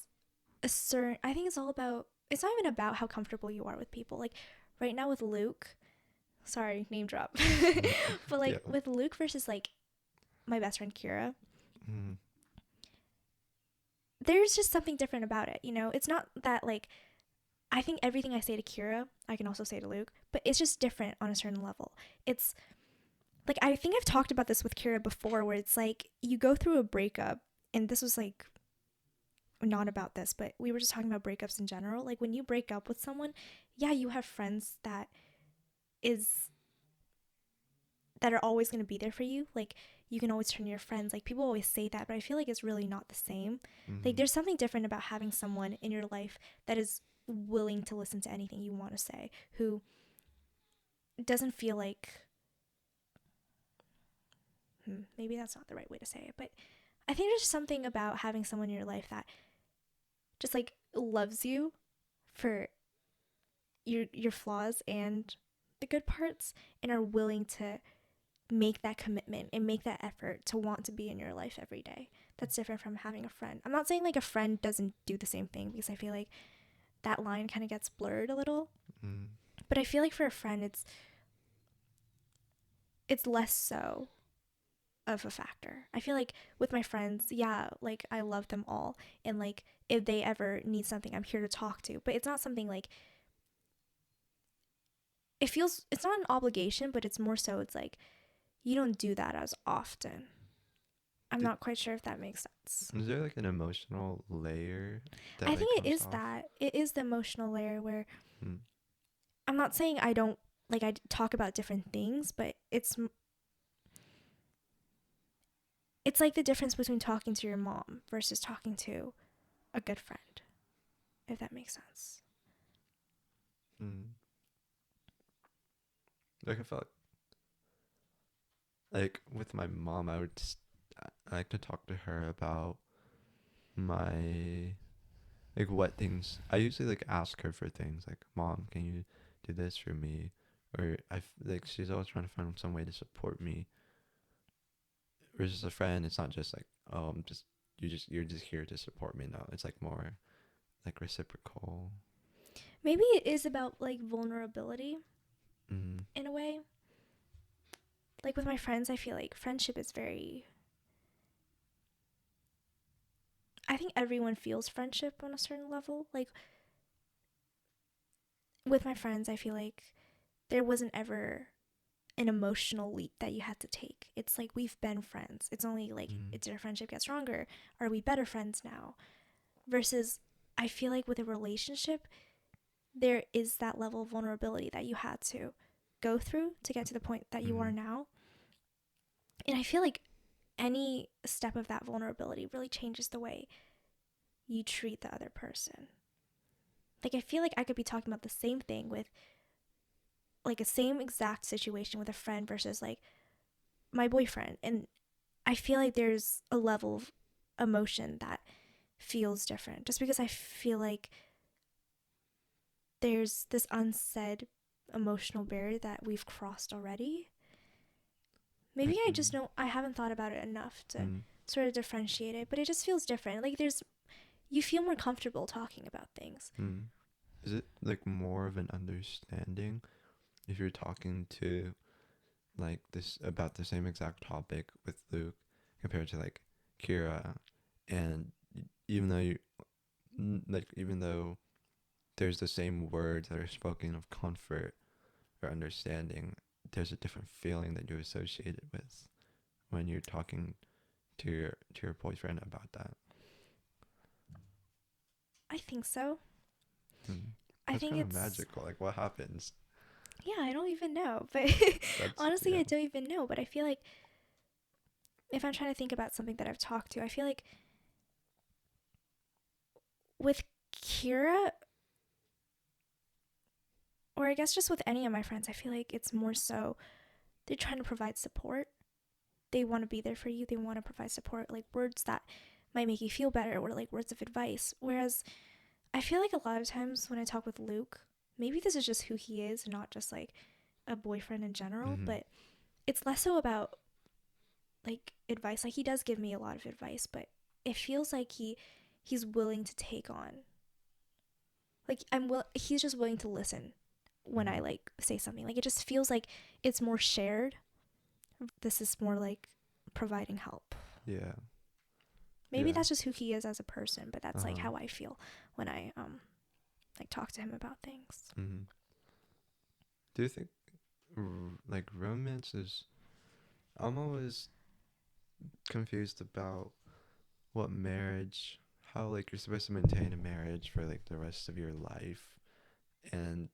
I think it's all about, it's not even about how comfortable you are with people. Like right now with Luke, sorry, name drop. But Yeah. like with Luke versus like my best friend Kira, Mm. there's just something different about it, you know? It's not that like I think everything I say to Kira, I can also say to Luke, but it's just different on a certain level. It's like I think I've talked about this with Kira before where it's like you go through a breakup, and this was like not about this, but we were just talking about breakups in general. Like when you break up with someone, yeah, you have friends is that are always going to be there for you. Like you can always turn to your friends. Like people always say that, but I feel like it's really not the same. Like Mm. there's something different about having someone in your life that is willing to listen to anything you want to say, who doesn't feel like maybe that's not the right way to say it, but I think there's something about having someone in your life that just like loves you for your flaws and the good parts, and are willing to make that commitment and make that effort to want to be in your life every day. That's different from having a friend. I'm not saying like a friend doesn't do the same thing, because I feel like that line kind of gets blurred a little. Mm. But I feel like for a friend it's less so of a factor. I feel like with my friends, yeah, like I love them all, and like if they ever need something, I'm here to talk to. But it's not something like it's not an obligation, but it's more so it's like you don't do that as often. I'm D- not quite sure if that makes sense. Is there like an emotional layer that I like think it comes is off? that. It is the emotional layer where Mm. I'm not saying I don't like I talk about different things, but it's like the difference between talking to your mom versus talking to a good friend, if that makes sense. Mm. Like I felt like with my mom, I would just I like to talk to her about my like what things I usually like ask her for things like, Mom, can you do this for me? Or like she's always trying to find some way to support me. Versus a friend, it's not just like, oh, you're just here to support me. No, it's like more like reciprocal. Maybe it is about like vulnerability Mm. in a way. Like with my friends, I feel like friendship is very, I think everyone feels friendship on a certain level. Like with my friends, I feel like there wasn't ever an emotional leap that you had to take. It's like we've been friends. It's only like, Mm. did our friendship get stronger? Are we better friends now? Versus, I feel like with a relationship, there is that level of vulnerability that you had to go through to get to the point that you are Mm. now. And I feel like any step of that vulnerability really changes the way you treat the other person. Like, I feel like I could be talking about the same thing with like a same exact situation with a friend versus like my boyfriend. And I feel like there's a level of emotion that feels different just because I feel like there's this unsaid emotional barrier that we've crossed already. Maybe I Mm. just don't, I haven't thought about it enough to Mm. sort of differentiate it, but it just feels different. Like you feel more comfortable talking about things. Mm. Is it like more of an understanding if you're talking to like this about the same exact topic with Luke compared to like Keira, and even though even though there's the same words that are spoken of comfort or understanding, there's a different feeling that you associate it with when you're talking to your boyfriend about that. I think so. Hmm. I That's think kind of it's magical. Like, what happens? yeah, I don't even know, but That's honestly, yeah. I don't even know. But I feel like if I'm trying to think about something that I've talked to, I feel like with Kira, or I guess just with any of my friends, I feel like it's more so they're trying to provide support. They want to be there for you. They want to provide support, like words that might make you feel better, or like words of advice. Whereas I feel like a lot of times when I talk with Luke, maybe this is just who he is, not just like a boyfriend in general, Mm-hmm. but it's less so about like advice. Like he does give me a lot of advice, but it feels like he's willing to take on. Like he's just willing to listen when I Mm-hmm. like say something. Like it just feels like it's more shared. This is more like providing help. Yeah. Maybe Yeah. that's just who he is as a person, but that's like Uh-huh. how I feel when I like talk to him about things. Mm-hmm. Do you think like romance is? I'm always confused about what marriage, how like you're supposed to maintain a marriage for like the rest of your life, and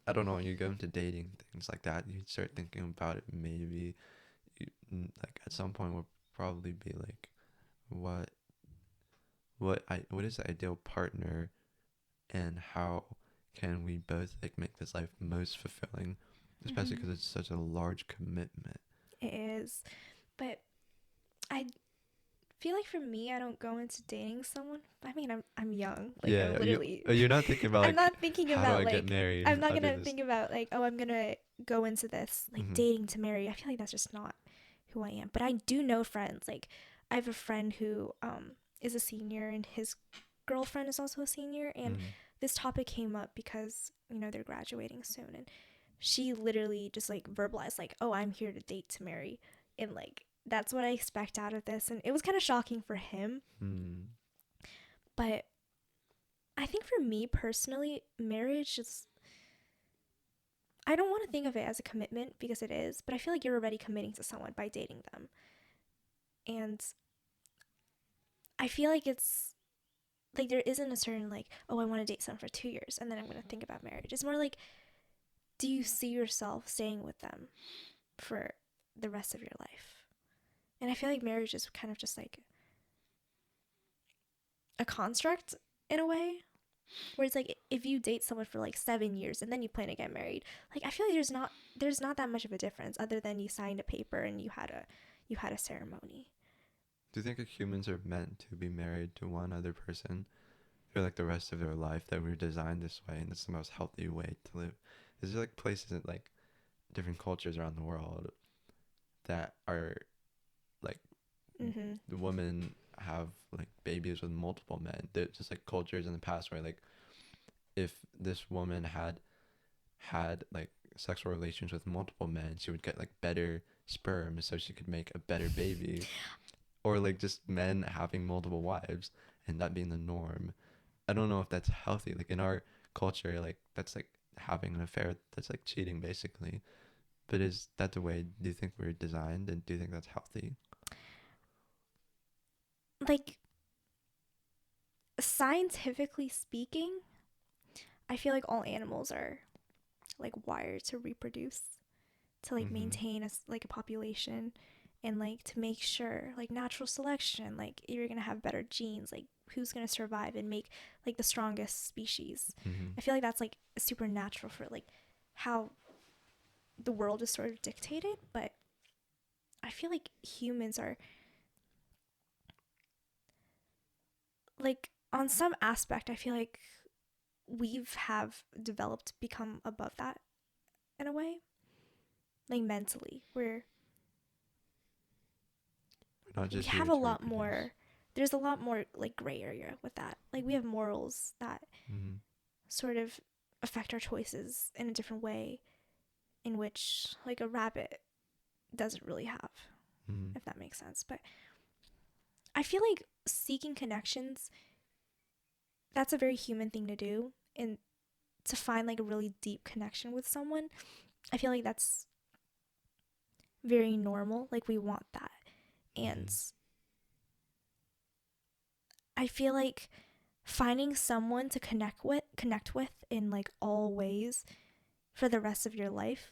I don't know, when you go into dating things like that, you start thinking about it. Maybe like at some point will probably be like, what what is the ideal partner, and how can we both like make this life most fulfilling, especially Mm-hmm. because it's such a large commitment. It is, but I feel like for me, I don't go into dating someone. I mean, I'm young. Like I'm Yeah, literally. you're not thinking about I'm like not thinking how do about I get like married I'm not after gonna this. think about like, oh, I'm gonna go into this like Mm-hmm. dating to marry. I feel like that's just not who I am. But I do know friends. Like I have a friend who is a senior and his girlfriend is also a senior, and Mm-hmm. this topic came up because they're graduating soon, and she literally just like verbalized like, oh, I'm here to date to marry, and like that's what I expect out of this, and it was kind of shocking for him. Mm-hmm. But I think for me personally, marriage is, I don't want to think of it as a commitment because it is, but I feel like you're already committing to someone by dating them. And I feel like it's like there isn't a certain like, oh, I want to date someone for 2 years and then I'm going to think about marriage. It's more like, do you see yourself staying with them for the rest of your life? And I feel like marriage is kind of just like a construct in a way. Where it's like if you date someone for like 7 years and then you plan to get married, like I feel like there's not that much of a difference other than you signed a paper and you had a ceremony. Do you think that humans are meant to be married to one other person for like the rest of their life, that we're designed this way and it's the most healthy way to live? Is there like places in like different cultures around the world that are like Mhm. the women have like babies with multiple men? There's just like cultures in the past where like if this woman had like sexual relations with multiple men, she would get like better sperm so she could make a better baby. Or like just men having multiple wives and that being the norm. I don't know if that's healthy. Like in our culture, like that's like having an affair. That's like cheating basically. But is that the way do you think we're designed, and do you think that's healthy? Like scientifically speaking, I feel like all animals are like wired to reproduce, to like Mm-hmm. maintain like a population, and like to make sure like natural selection, like you're gonna have better genes, like who's gonna survive and make like the strongest species. Mm-hmm. I feel like that's like supernatural for like how the world is sort of dictated. But I feel like humans are like on some aspect, I feel like we've have developed become above that in a way, like mentally, where not we just have here a to lot reproduce. more, there's a lot more like gray area with that. Like we have morals that Mm-hmm. sort of affect our choices in a different way, in which like a rabbit doesn't really have, Mm-hmm. if that makes sense. But I feel like seeking connections, that's a very human thing to do. And to find like a really deep connection with someone, I feel like that's very normal. Like we want that. And Mm-hmm. I feel like finding someone to connect with in like all ways for the rest of your life,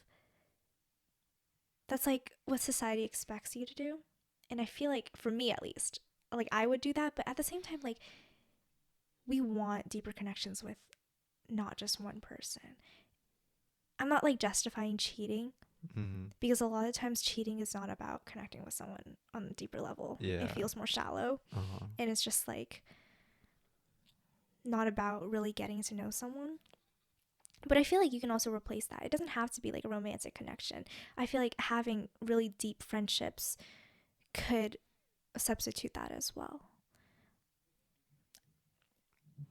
that's like what society expects you to do. And I feel like for me at least, like I would do that, but at the same time like we want deeper connections with not just one person. I'm not like justifying cheating, Mm-hmm. because a lot of times cheating is not about connecting with someone on a deeper level. It Yeah. feels more shallow, Uh-huh. and it's just like not about really getting to know someone. But I feel like you can also replace that. It doesn't have to be like a romantic connection. I feel like having really deep friendships could substitute that as well.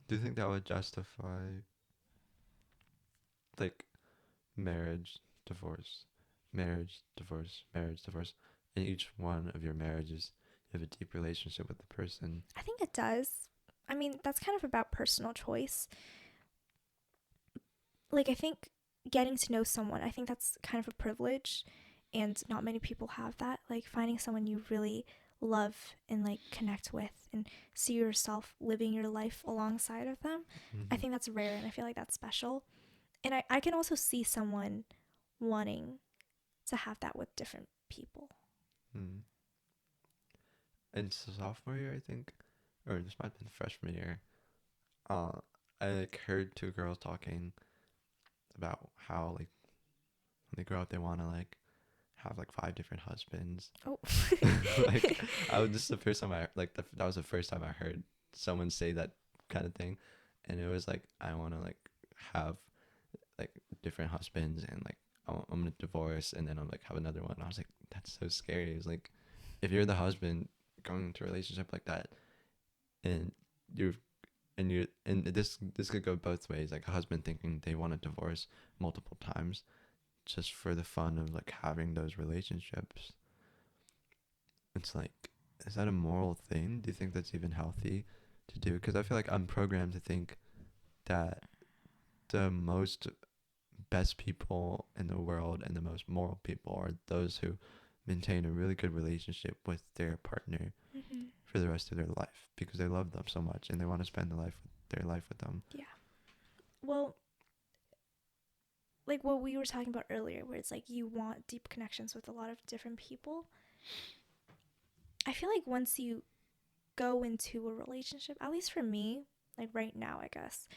Do you think that would justify like marriage, divorce, marriage, divorce, marriage, divorce? In each one of your marriages, you have a deep relationship with the person. I think it does. I mean, that's kind of about personal choice. Like, I think getting to know someone, I think that's kind of a privilege, and not many people have that. Like, finding someone you really love and like connect with and see yourself living your life alongside of them, I Mm-hmm. think that's rare, and I feel like that's special. And I can also see someone wanting to have that with different people. Mm. In sophomore year, I think, or this might have been freshman year, uh, I like heard two girls talking about how like when they grow up they want to like have like 5 different husbands. Oh. Like I was, this is the first time I like that was the first time I heard someone say that kind of thing, and it was like I want to like have like different husbands, and like I'm gonna divorce and then I'm like have another one. I was like, that's so scary. It's like if you're the husband going into a relationship like that, and you're and this could go both ways. Like a husband thinking they want to divorce multiple times just for the fun of like having those relationships. It's like, is that a moral thing? Do you think that's even healthy to do? Because I feel like I'm programmed to think that the most best people in the world and the most moral people are those who maintain a really good relationship with their partner Mm-hmm. for the rest of their life because they love them so much and they want to spend their life with them. Yeah. Well, like what we were talking about earlier, where it's like you want deep connections with a lot of different people. I feel like once you go into a relationship, at least for me, like right now, I guess,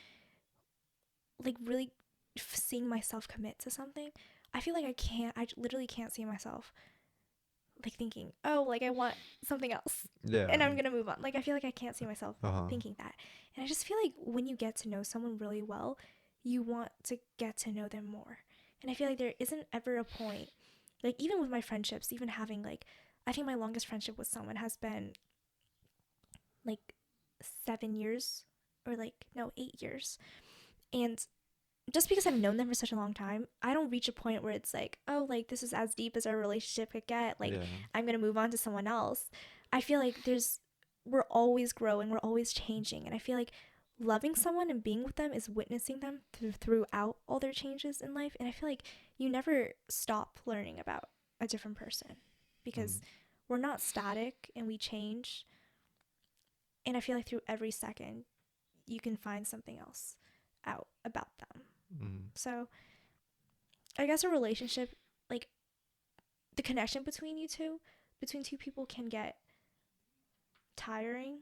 like really seeing myself commit to something, I feel like I literally can't see myself like thinking, oh, like I want something else Yeah. and I'm gonna move on. Like I feel like I can't see myself Uh-huh. thinking that. And I just feel like when you get to know someone really well, you want to get to know them more. And I feel like there isn't ever a point, like even with my friendships, even having like, I think my longest friendship with someone has been like 7 years, or like, no, 8 years. And just because I've known them for such a long time, I don't reach a point where it's like, oh, like this is as deep as our relationship could get. Like Yeah. I'm gonna move on to someone else. I feel like we're always growing, we're always changing, and I feel like loving someone and being with them is witnessing them throughout all their changes in life. And I feel like you never stop learning about a different person Mm. because we're not static and we change. And I feel like through every second, you can find something else out about them. Mm. So I guess a relationship, like the connection between two people can get tiring.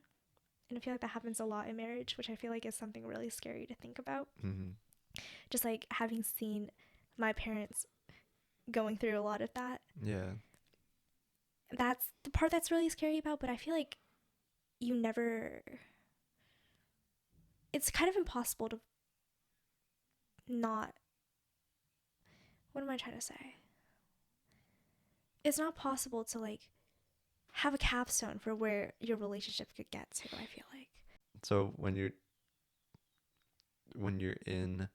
And I feel like that happens a lot in marriage, which I feel like is something really scary to think about. Mm. Just like having seen my parents going through a lot of that. Yeah. That's the part that's really scary about, but I feel like you never, it's kind of impossible to not, what am I trying to say? It's not possible to like have a capstone for where your relationship could get to, I feel like. So when you're in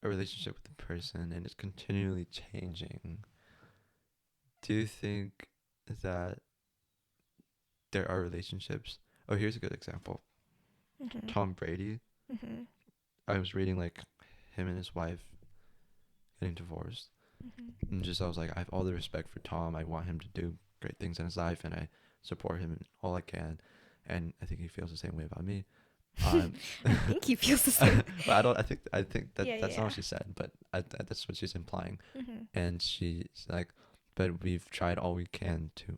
a relationship with a person and it's continually changing, do you think that there are relationships? Oh, here's a good example. Mhm. Tom Brady. Mhm. I was reading like him and his wife getting divorced, Mhm. and just I was like, I have all the respect for Tom. I want him to do great things in his life, and I support him in all I can. And I think he feels the same way about me. Um, I think he feels the same. but I don't. I think that Yeah, that's not yeah. what she said, but that's what she's implying. Mhm. And she's like, but we've tried all we can to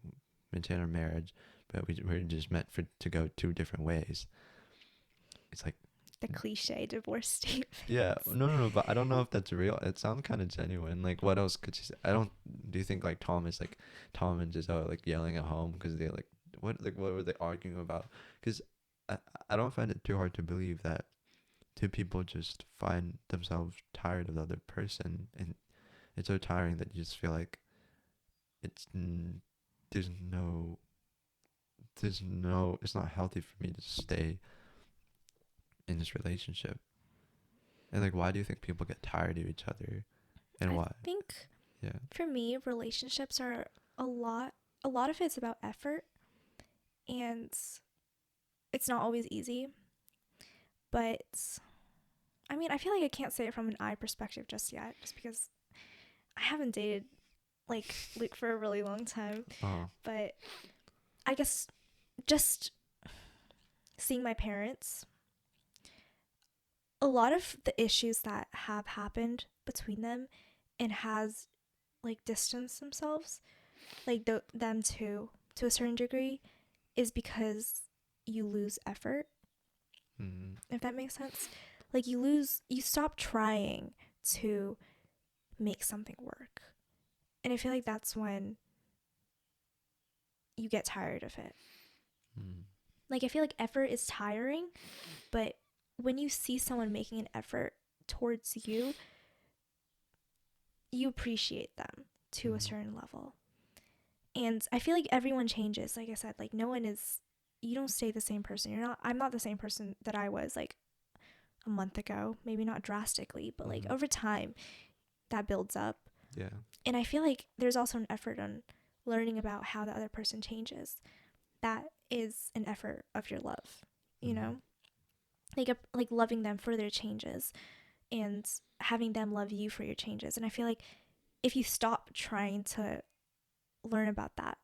maintain our marriage, but we're just meant for to go two different ways. It's like, The cliche divorce statement. yeah, no, but I don't know if that's real. It sounds kind of genuine. Like, what else could she say? I don't. Do you think like Tom and Giselle like yelling at home because they what were they arguing about? Because I I don't find it too hard to believe that two people just find themselves tired of the other person, and it's so tiring that you just feel like it's n- there's no it's not healthy for me to stay in this relationship. And like, why do you think people get tired of each other, and I why? think Yeah. for me, relationships are a lot. A lot of it's about effort, and it's not always easy. But I mean, I feel like I can't say it from an I perspective just yet, just because I haven't dated like Luke for a really long time. Oh. But I guess just seeing my parents, a lot of the issues that have happened between them and has like distanced themselves, like them to a certain degree, is because you lose effort, Mm. if that makes sense. Like you stop trying to make something work. And I feel like that's when you get tired of it. Mm. Like I feel like effort is tiring, but when you see someone making an effort towards you, you appreciate them to a Mm. certain level. And I feel like everyone changes. Like I said, like no one is, you don't stay the same person. I'm not the same person that I was like a month ago. Maybe not drastically, but like Mm. over time that builds up. Yeah. And I feel like there's also an effort on learning about how the other person changes. That is an effort of your love, you Mm. know? Like loving them for their changes and having them love you for your changes. And I feel like if you stop trying to learn about that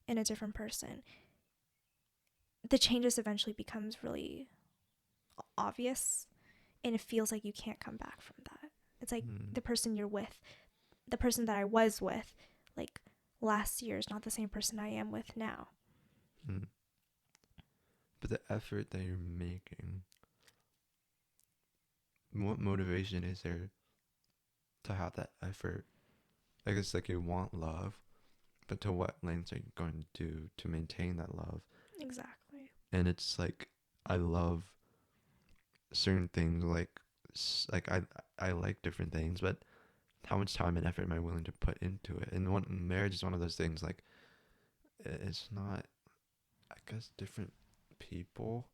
in a different person, the changes eventually becomes really obvious and it feels like you can't come back from that. It's like Mm. the person you're with, the person that I was with, like last year is not the same person I am with now. Mm. But the effort that you're making, what motivation is there to have that effort? Like, it's like you want love, but to what lengths are you going to do to maintain that love? Exactly. And it's like, I love certain things, like I like different things, but how much time and effort am I willing to put into it? And one marriage is one of those things, like, it's not, I guess different people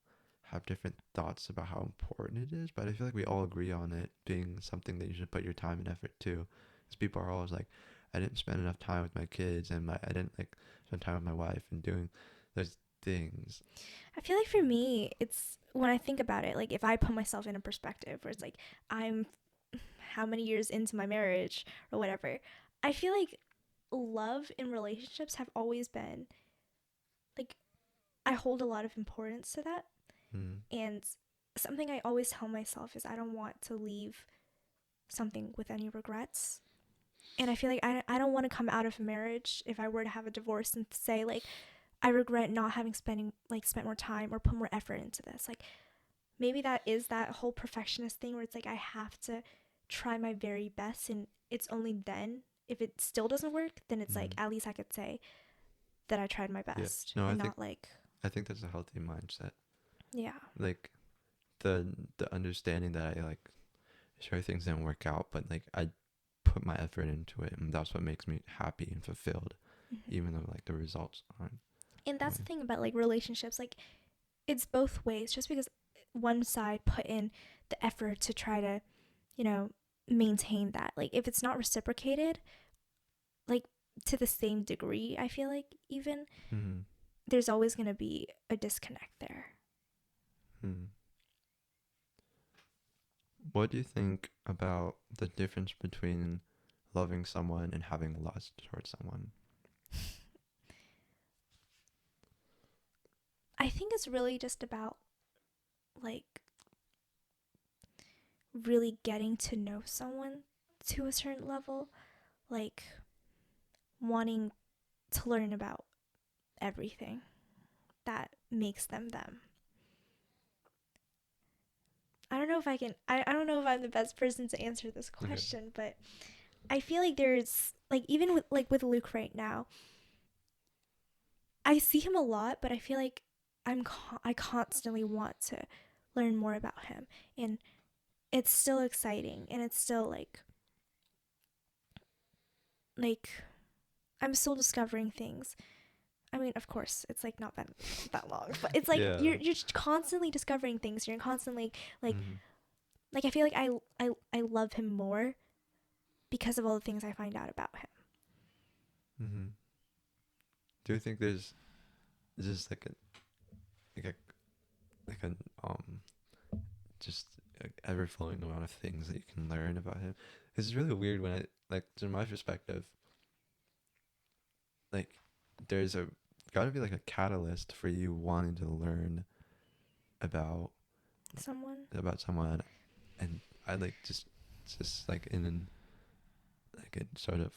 have different thoughts about how important it is, but I feel like we all agree on it being something that you should put your time and effort to. Because people are always like, I didn't spend enough time with my kids, and I didn't like spend time with my wife and doing those things. I feel like for me, it's when I think about it, like if I put myself in a perspective where it's like I'm how many years into my marriage or whatever, I feel like love in relationships have always been like I hold a lot of importance to that. Mm. And something I always tell myself is I don't want to leave something with any regrets. And I feel like I don't want to come out of a marriage if I were to have a divorce and say like I regret not having spent more time or put more effort into this. Like maybe that is that whole perfectionist thing where it's like I have to try my very best and it's only then if it still doesn't work then it's like Mm. at least I could say that I tried my Yeah. best No, and not like I think that's a healthy mindset. yeah. Like, the understanding that I like sure things didn't work out, but like I put my effort into it, and that's what makes me happy and fulfilled, Hmm. even though like the results aren't. And that's the thing about like relationships, like it's both ways. Just because one side put in the effort to try to, you know, maintain that, like if it's not reciprocated, like to the same degree, I feel like even Mm-hmm. there's always going to be a disconnect there. Hmm. What do you think about the difference between loving someone and having lust towards someone? I think it's really just about like really getting to know someone to a certain level, like wanting to learn about everything that makes them them. I don't know if I can I don't know if I'm the best person to answer this Okay. question, but I feel like there's like even with Luke right now, I see him a lot, but I feel like I constantly want to learn more about him, and it's still exciting, and it's still like I'm still discovering things. I mean, of course, it's like not been that long, but it's like Yeah. you're constantly discovering things. You're constantly like Mm-hmm. like I feel like I love him more because of all the things I find out about him. Mm-hmm. Do you think there's just like a like an just a ever flowing amount of things that you can learn about him? It's really weird when I like, from my perspective, like there's a gotta be like a catalyst for you wanting to learn about Someone. someone, and I like just like in an like a sort of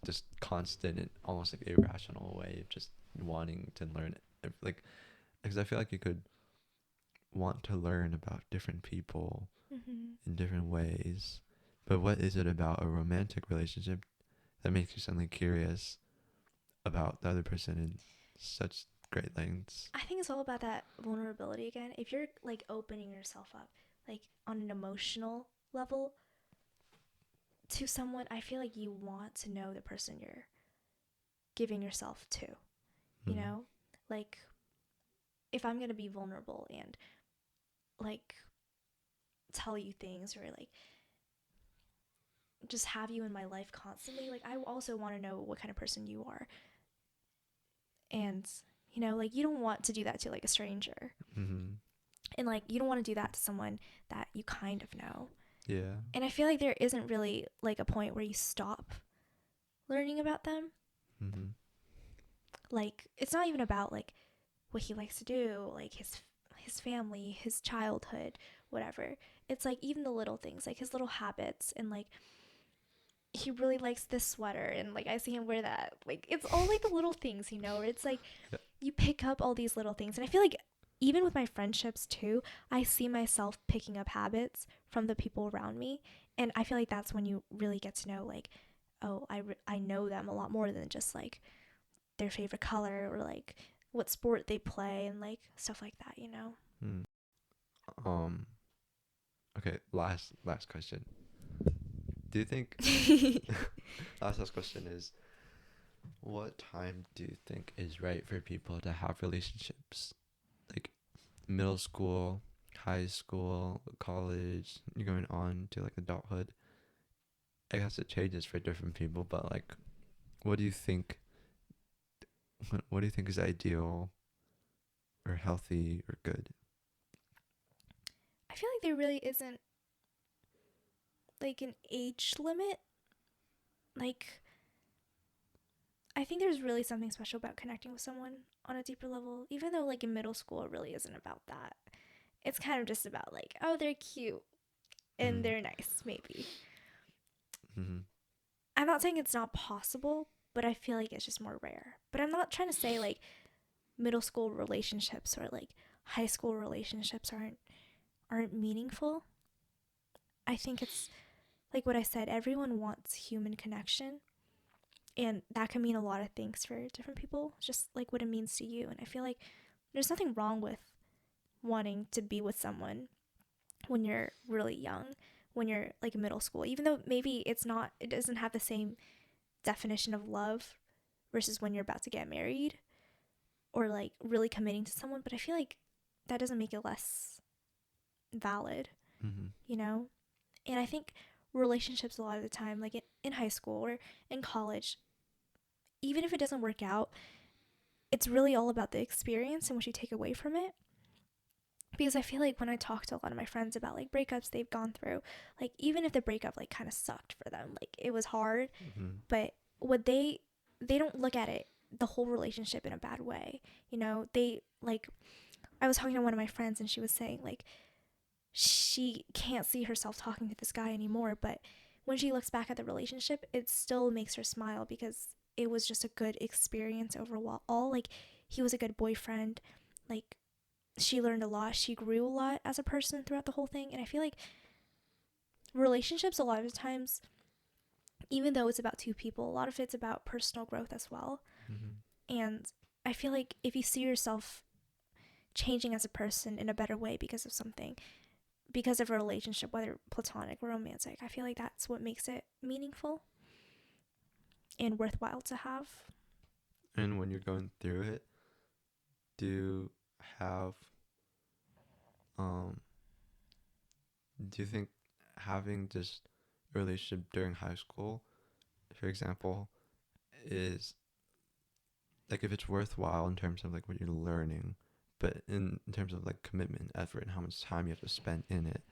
just constant and almost like irrational way of just wanting to learn, like, because I feel like you could want to learn about different people Mhm. in different ways, but what is it about a romantic relationship that makes you suddenly curious about the other person in such great lengths? I think it's all about that vulnerability again. If you're like opening yourself up, like on an emotional level to someone, I feel like you want to know the person you're giving yourself to, you Mm. know? Like if I'm going to be vulnerable and like tell you things or like just have you in my life constantly, like I also want to know what kind of person you are. And you know, like you don't want to do that to like a stranger. Mm-hmm. And like you don't want to do that to someone that you kind of know. Yeah. And I feel like there isn't really like a point where you stop learning about them. Mm-hmm. Like it's not even about like what he likes to do, like his family, his childhood, whatever. It's like even the little things, like his little habits, and like he really likes this sweater, and like I see him wear that. Like it's all like the little things, you know, where it's like Yeah. you pick up all these little things. And I feel like even with my friendships too, I see myself picking up habits from the people around me, and I feel like that's when you really get to know like, oh, I know them a lot more than just like their favorite color or like what sport they play and like stuff like that, you know? Mm. Um. Okay. Last question. Do you think last question is, what time do you think is right for people to have relationships? Like middle school, high school, college, you're going on to like adulthood. I guess it changes for different people, but like, what do you think? What do you think is ideal or healthy or good? I feel like there really isn't like an age limit. Like I think there's really something special about connecting with someone on a deeper level, even though like in middle school it really isn't about that. It's kind of just about like, oh, they're cute and Mm. they're nice, maybe. Mm-hmm. I'm not saying it's not possible, but I feel like it's just more rare. But I'm not trying to say like middle school relationships or like high school relationships aren't meaningful. I think it's like what I said, everyone wants human connection, and that can mean a lot of things for different people, just like what it means to you. And I feel like there's nothing wrong with wanting to be with someone when you're really young, when you're like middle school, even though maybe it doesn't have the same definition of love versus when you're about to get married. or like really committing to someone, but I feel like that doesn't make it less valid, Mm-hmm. you know? And I think relationships a lot of the time, like in high school or in college, even if it doesn't work out, it's really all about the experience and what you take away from it. Because I feel like when I talk to a lot of my friends about like breakups they've gone through, like even if the breakup like kind of sucked for them, like it was hard, Mm-hmm. but what they don't look at it the whole relationship in a bad way. You know, they like I was talking to one of my friends and she was saying like she can't see herself talking to this guy anymore, but when she looks back at the relationship, it still makes her smile because it was just a good experience overall. All like he was a good boyfriend. Like she learned a lot. She grew a lot as a person throughout the whole thing. And I feel like relationships a lot of times, even though it's about two people, a lot of it's about personal growth as well. Mm-hmm. And I feel like if you see yourself changing as a person in a better way because of something, because of a relationship, whether platonic or romantic, I feel like that's what makes it meaningful and worthwhile to have. And when you're going through it, do you have um do you think having just a relationship during high school, for example, is like if it's worthwhile in terms of like what you're learning, but in terms of like commitment, effort, and how much time you have to spend in it,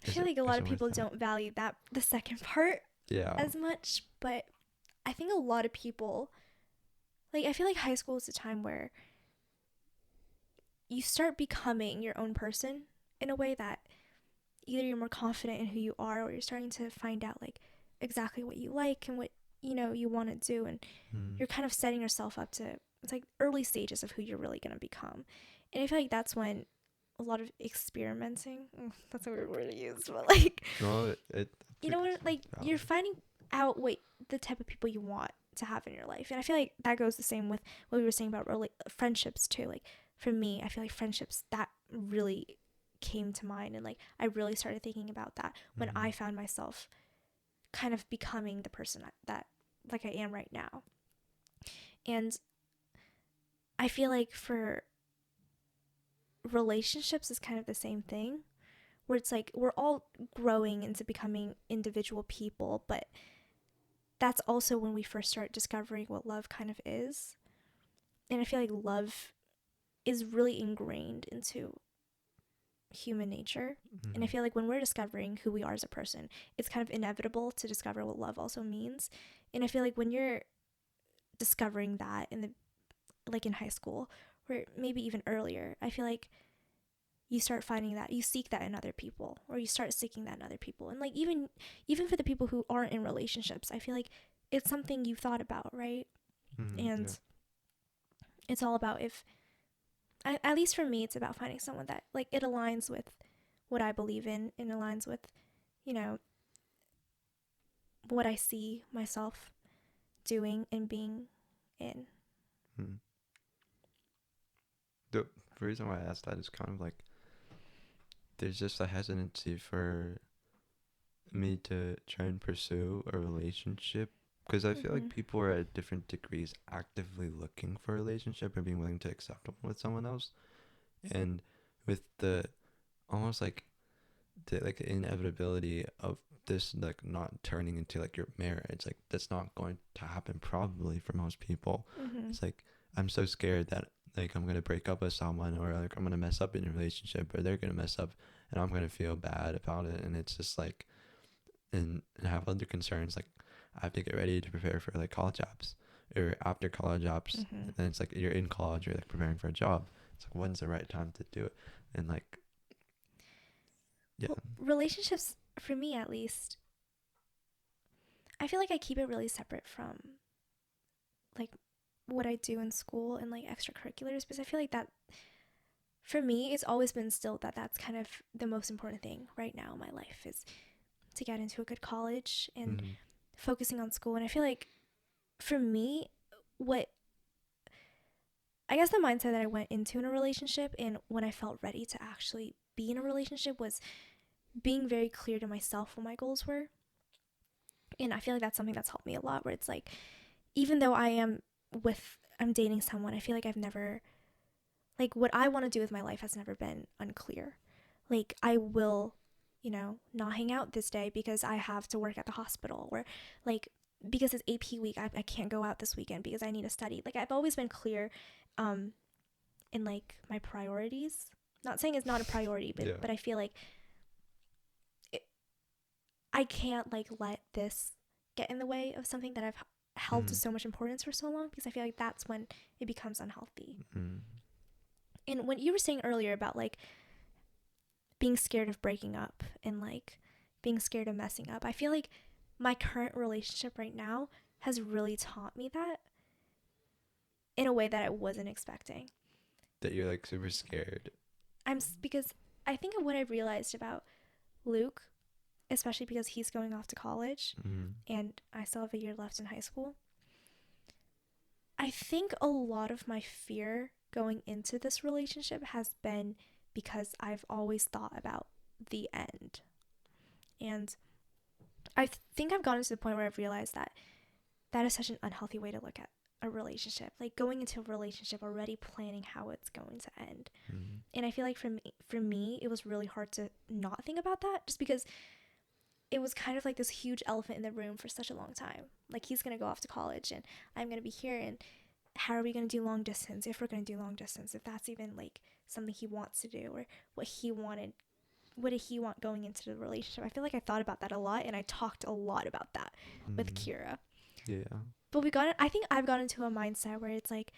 I feel like a is lot it of worth people that? don't value that, the second part, Yeah. as much, but I think a lot of people, like, I feel like high school is a time where you start becoming your own person in a way that either you're more confident in who you are or you're starting to find out, like, exactly what you like and what, you know, you want to do. And Mm. you're kind of setting yourself up to, it's like early stages of who you're really going to become. And I feel like that's when a lot of experimenting, that's a weird word to use, but like, No, you know what, like you're finding out what the type of people you want to have in your life. And I feel like that goes the same with what we were saying about friendships too. Like for me, I feel like friendships that really came to mind, and like I really started thinking about that when I found myself kind of becoming the person that like I am right now. And I feel like for relationships is kind of the same thing, where it's like we're all growing into becoming individual people, but that's also when we first start discovering what love kind of is. And I feel like love is really ingrained into human nature. And I feel like when we're discovering who we are as a person, it's kind of inevitable to discover what love also means. And I feel like when you're discovering that in the like in high school or maybe even earlier, I feel like you start finding that, you seek that in other people, or you start seeking that in other people. And like even for the people who aren't in relationships, I feel like it's something you've thought about, right? And Yeah. it's all about, if at least for me, it's about finding someone that like it aligns with what I believe in and aligns with, you know, what I see myself doing and being in. Mm. The reason why I asked that is kind of like there's just a hesitancy for me to try and pursue a relationship because I feel like people are at different degrees actively looking for a relationship and being willing to accept one with someone else, and with the almost like the like inevitability of this like not turning into like your marriage, like that's not going to happen probably for most people. It's like I'm so scared that like I'm gonna break up with someone, or like I'm gonna mess up in a relationship, or they're gonna mess up and I'm gonna feel bad about it. And it's just like and have other concerns, like I have to get ready to prepare for like college apps or after college apps, and then it's like you're in college, you're like preparing for a job. It's like when's the right time to do it? And like yeah. Well, relationships, for me at least, I feel like I keep it really separate from like what I do in school and like extracurriculars, because I feel like that for me it's always been still that that's kind of the most important thing right now in my life, is to get into a good college and focusing on school. And I feel like for me, what I guess the mindset that I went into in a relationship and when I felt ready to actually be in a relationship was being very clear to myself what my goals were. And I feel like that's something that's helped me a lot, where it's like, even though I am with I'm dating someone, I feel like I've never, like, what I want to do with my life has never been unclear. Like, I will, not hang out this day because I have to work at the hospital, or like, because it's AP week, I can't go out this weekend because I need to study. Like, I've always been clear in like my priorities. Not saying it's not a priority, but Yeah. but I feel like I can't like let this get in the way of something that I've held to so much importance for so long, because I feel like that's when it becomes unhealthy. And when you were saying earlier about like being scared of breaking up and like being scared of messing up, I feel like my current relationship right now has really taught me that in a way that I wasn't expecting. That you're like super scared. Because I think of what I've realized about Luke, especially because he's going off to college and I still have a year left in high school. I think a lot of my fear going into this relationship has been because I've always thought about the end. And I think I've gotten to the point where I've realized that that is such an unhealthy way to look at a relationship. Like, going into a relationship already planning how it's going to end. And I feel like for me, it was really hard to not think about that, just because it was kind of like this huge elephant in the room for such a long time. Like, he's going to go off to college and I'm going to be here, and how are we going to do long distance, if we're going to do long distance, if that's even like something he wants to do, or what did he want going into the relationship. I feel like I thought about that a lot, and I talked a lot about that with Keira. Yeah. But I think I've gotten into a mindset where it's like,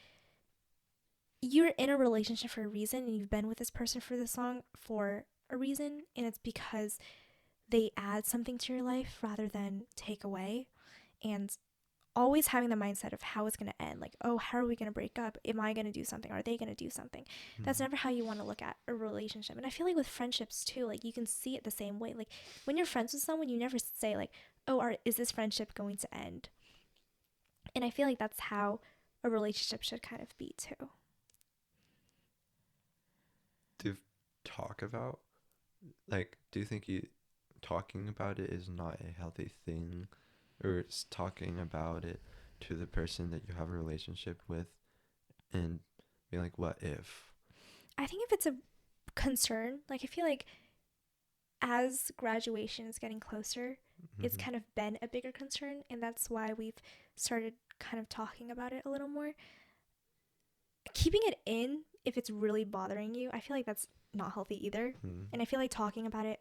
you're in a relationship for a reason, and you've been with this person for this long for a reason, and it's because they add something to your life rather than take away. And always having the mindset of how it's going to end. Like, oh, how are we going to break up? Am I going to do something? Are they going to do something? That's never how you want to look at a relationship. And I feel like with friendships too, like, you can see it the same way. Like, when you're friends with someone, you never say like, oh, is this friendship going to end? And I feel like that's how a relationship should kind of be too. Do you talk about, like, do you think talking about it is not a healthy thing, or it's talking about it to the person that you have a relationship with and being like, what if? I think if it's a concern, like, I feel like as graduation is getting closer, it's kind of been a bigger concern, and that's why we've started kind of talking about it a little more. Keeping it in, if it's really bothering you, I feel like that's not healthy either. And I feel like talking about it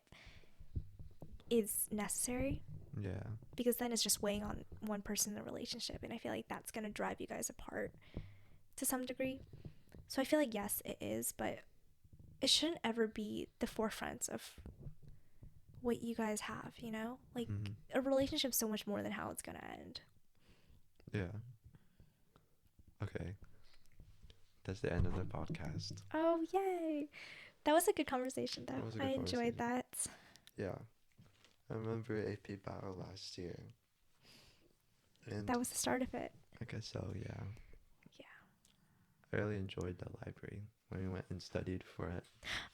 is necessary. Yeah. Because then it's just weighing on one person in the relationship, and I feel like that's going to drive you guys apart to some degree. So I feel like, yes, it is, but it shouldn't ever be the forefront of what you guys have, Like, a relationship's so much more than how it's going to end. Yeah. Okay. That's the end of the podcast. Oh, yay. That was a good conversation, though. I enjoyed that. Yeah. I remember AP Battle last year. And that was the start of it. I guess so, yeah. Yeah. I really enjoyed the library when we went and studied for it.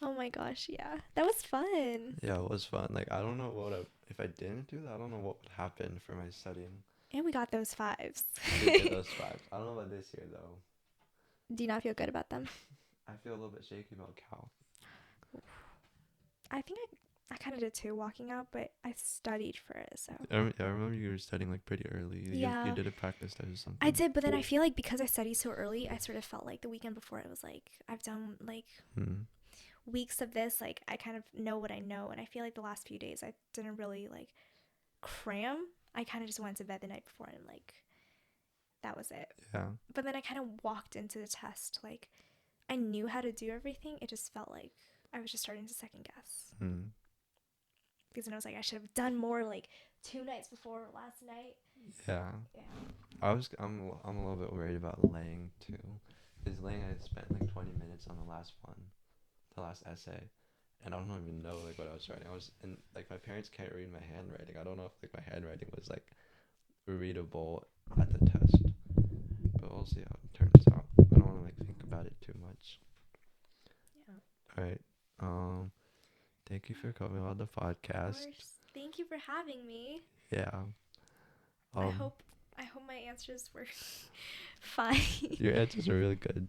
Oh my gosh, yeah. That was fun. Yeah, it was fun. Like, I don't know if I didn't do that, I don't know what would happen for my studying. And we got those 5s. We did those 5s. I don't know about this year, though. Do you not feel good about them? I feel a little bit shaky about Cal. I think I kind of did too, walking out, but I studied for it, so. I remember you were studying like pretty early. Yeah. You did a practice test or something. I did, but then I feel like because I studied so early, I sort of felt like the weekend before it was like, I've done like weeks of this, like I kind of know what I know, and I feel like the last few days I didn't really like cram. I kind of just went to bed the night before and like that was it. Yeah. But then I kind of walked into the test like I knew how to do everything. It just felt like I was just starting to second guess. Because then I was like, I should have done more like 2 nights before last night. Yeah. Yeah. I'm a little bit worried about Lang too. Because Lang, I spent like 20 minutes on the last essay, and I don't even know like what I was writing. And like my parents can't read my handwriting. I don't know if like my handwriting was like readable at the test, but we'll see how it turns out. I don't want to like think about it too much. Yeah. All right. Thank you for coming on the podcast. Of course. Thank you for having me. Yeah. I hope I hope my answers were fine. Your answers are really good.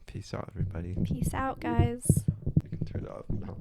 Peace out, everybody. Peace out, guys. You can turn it off now.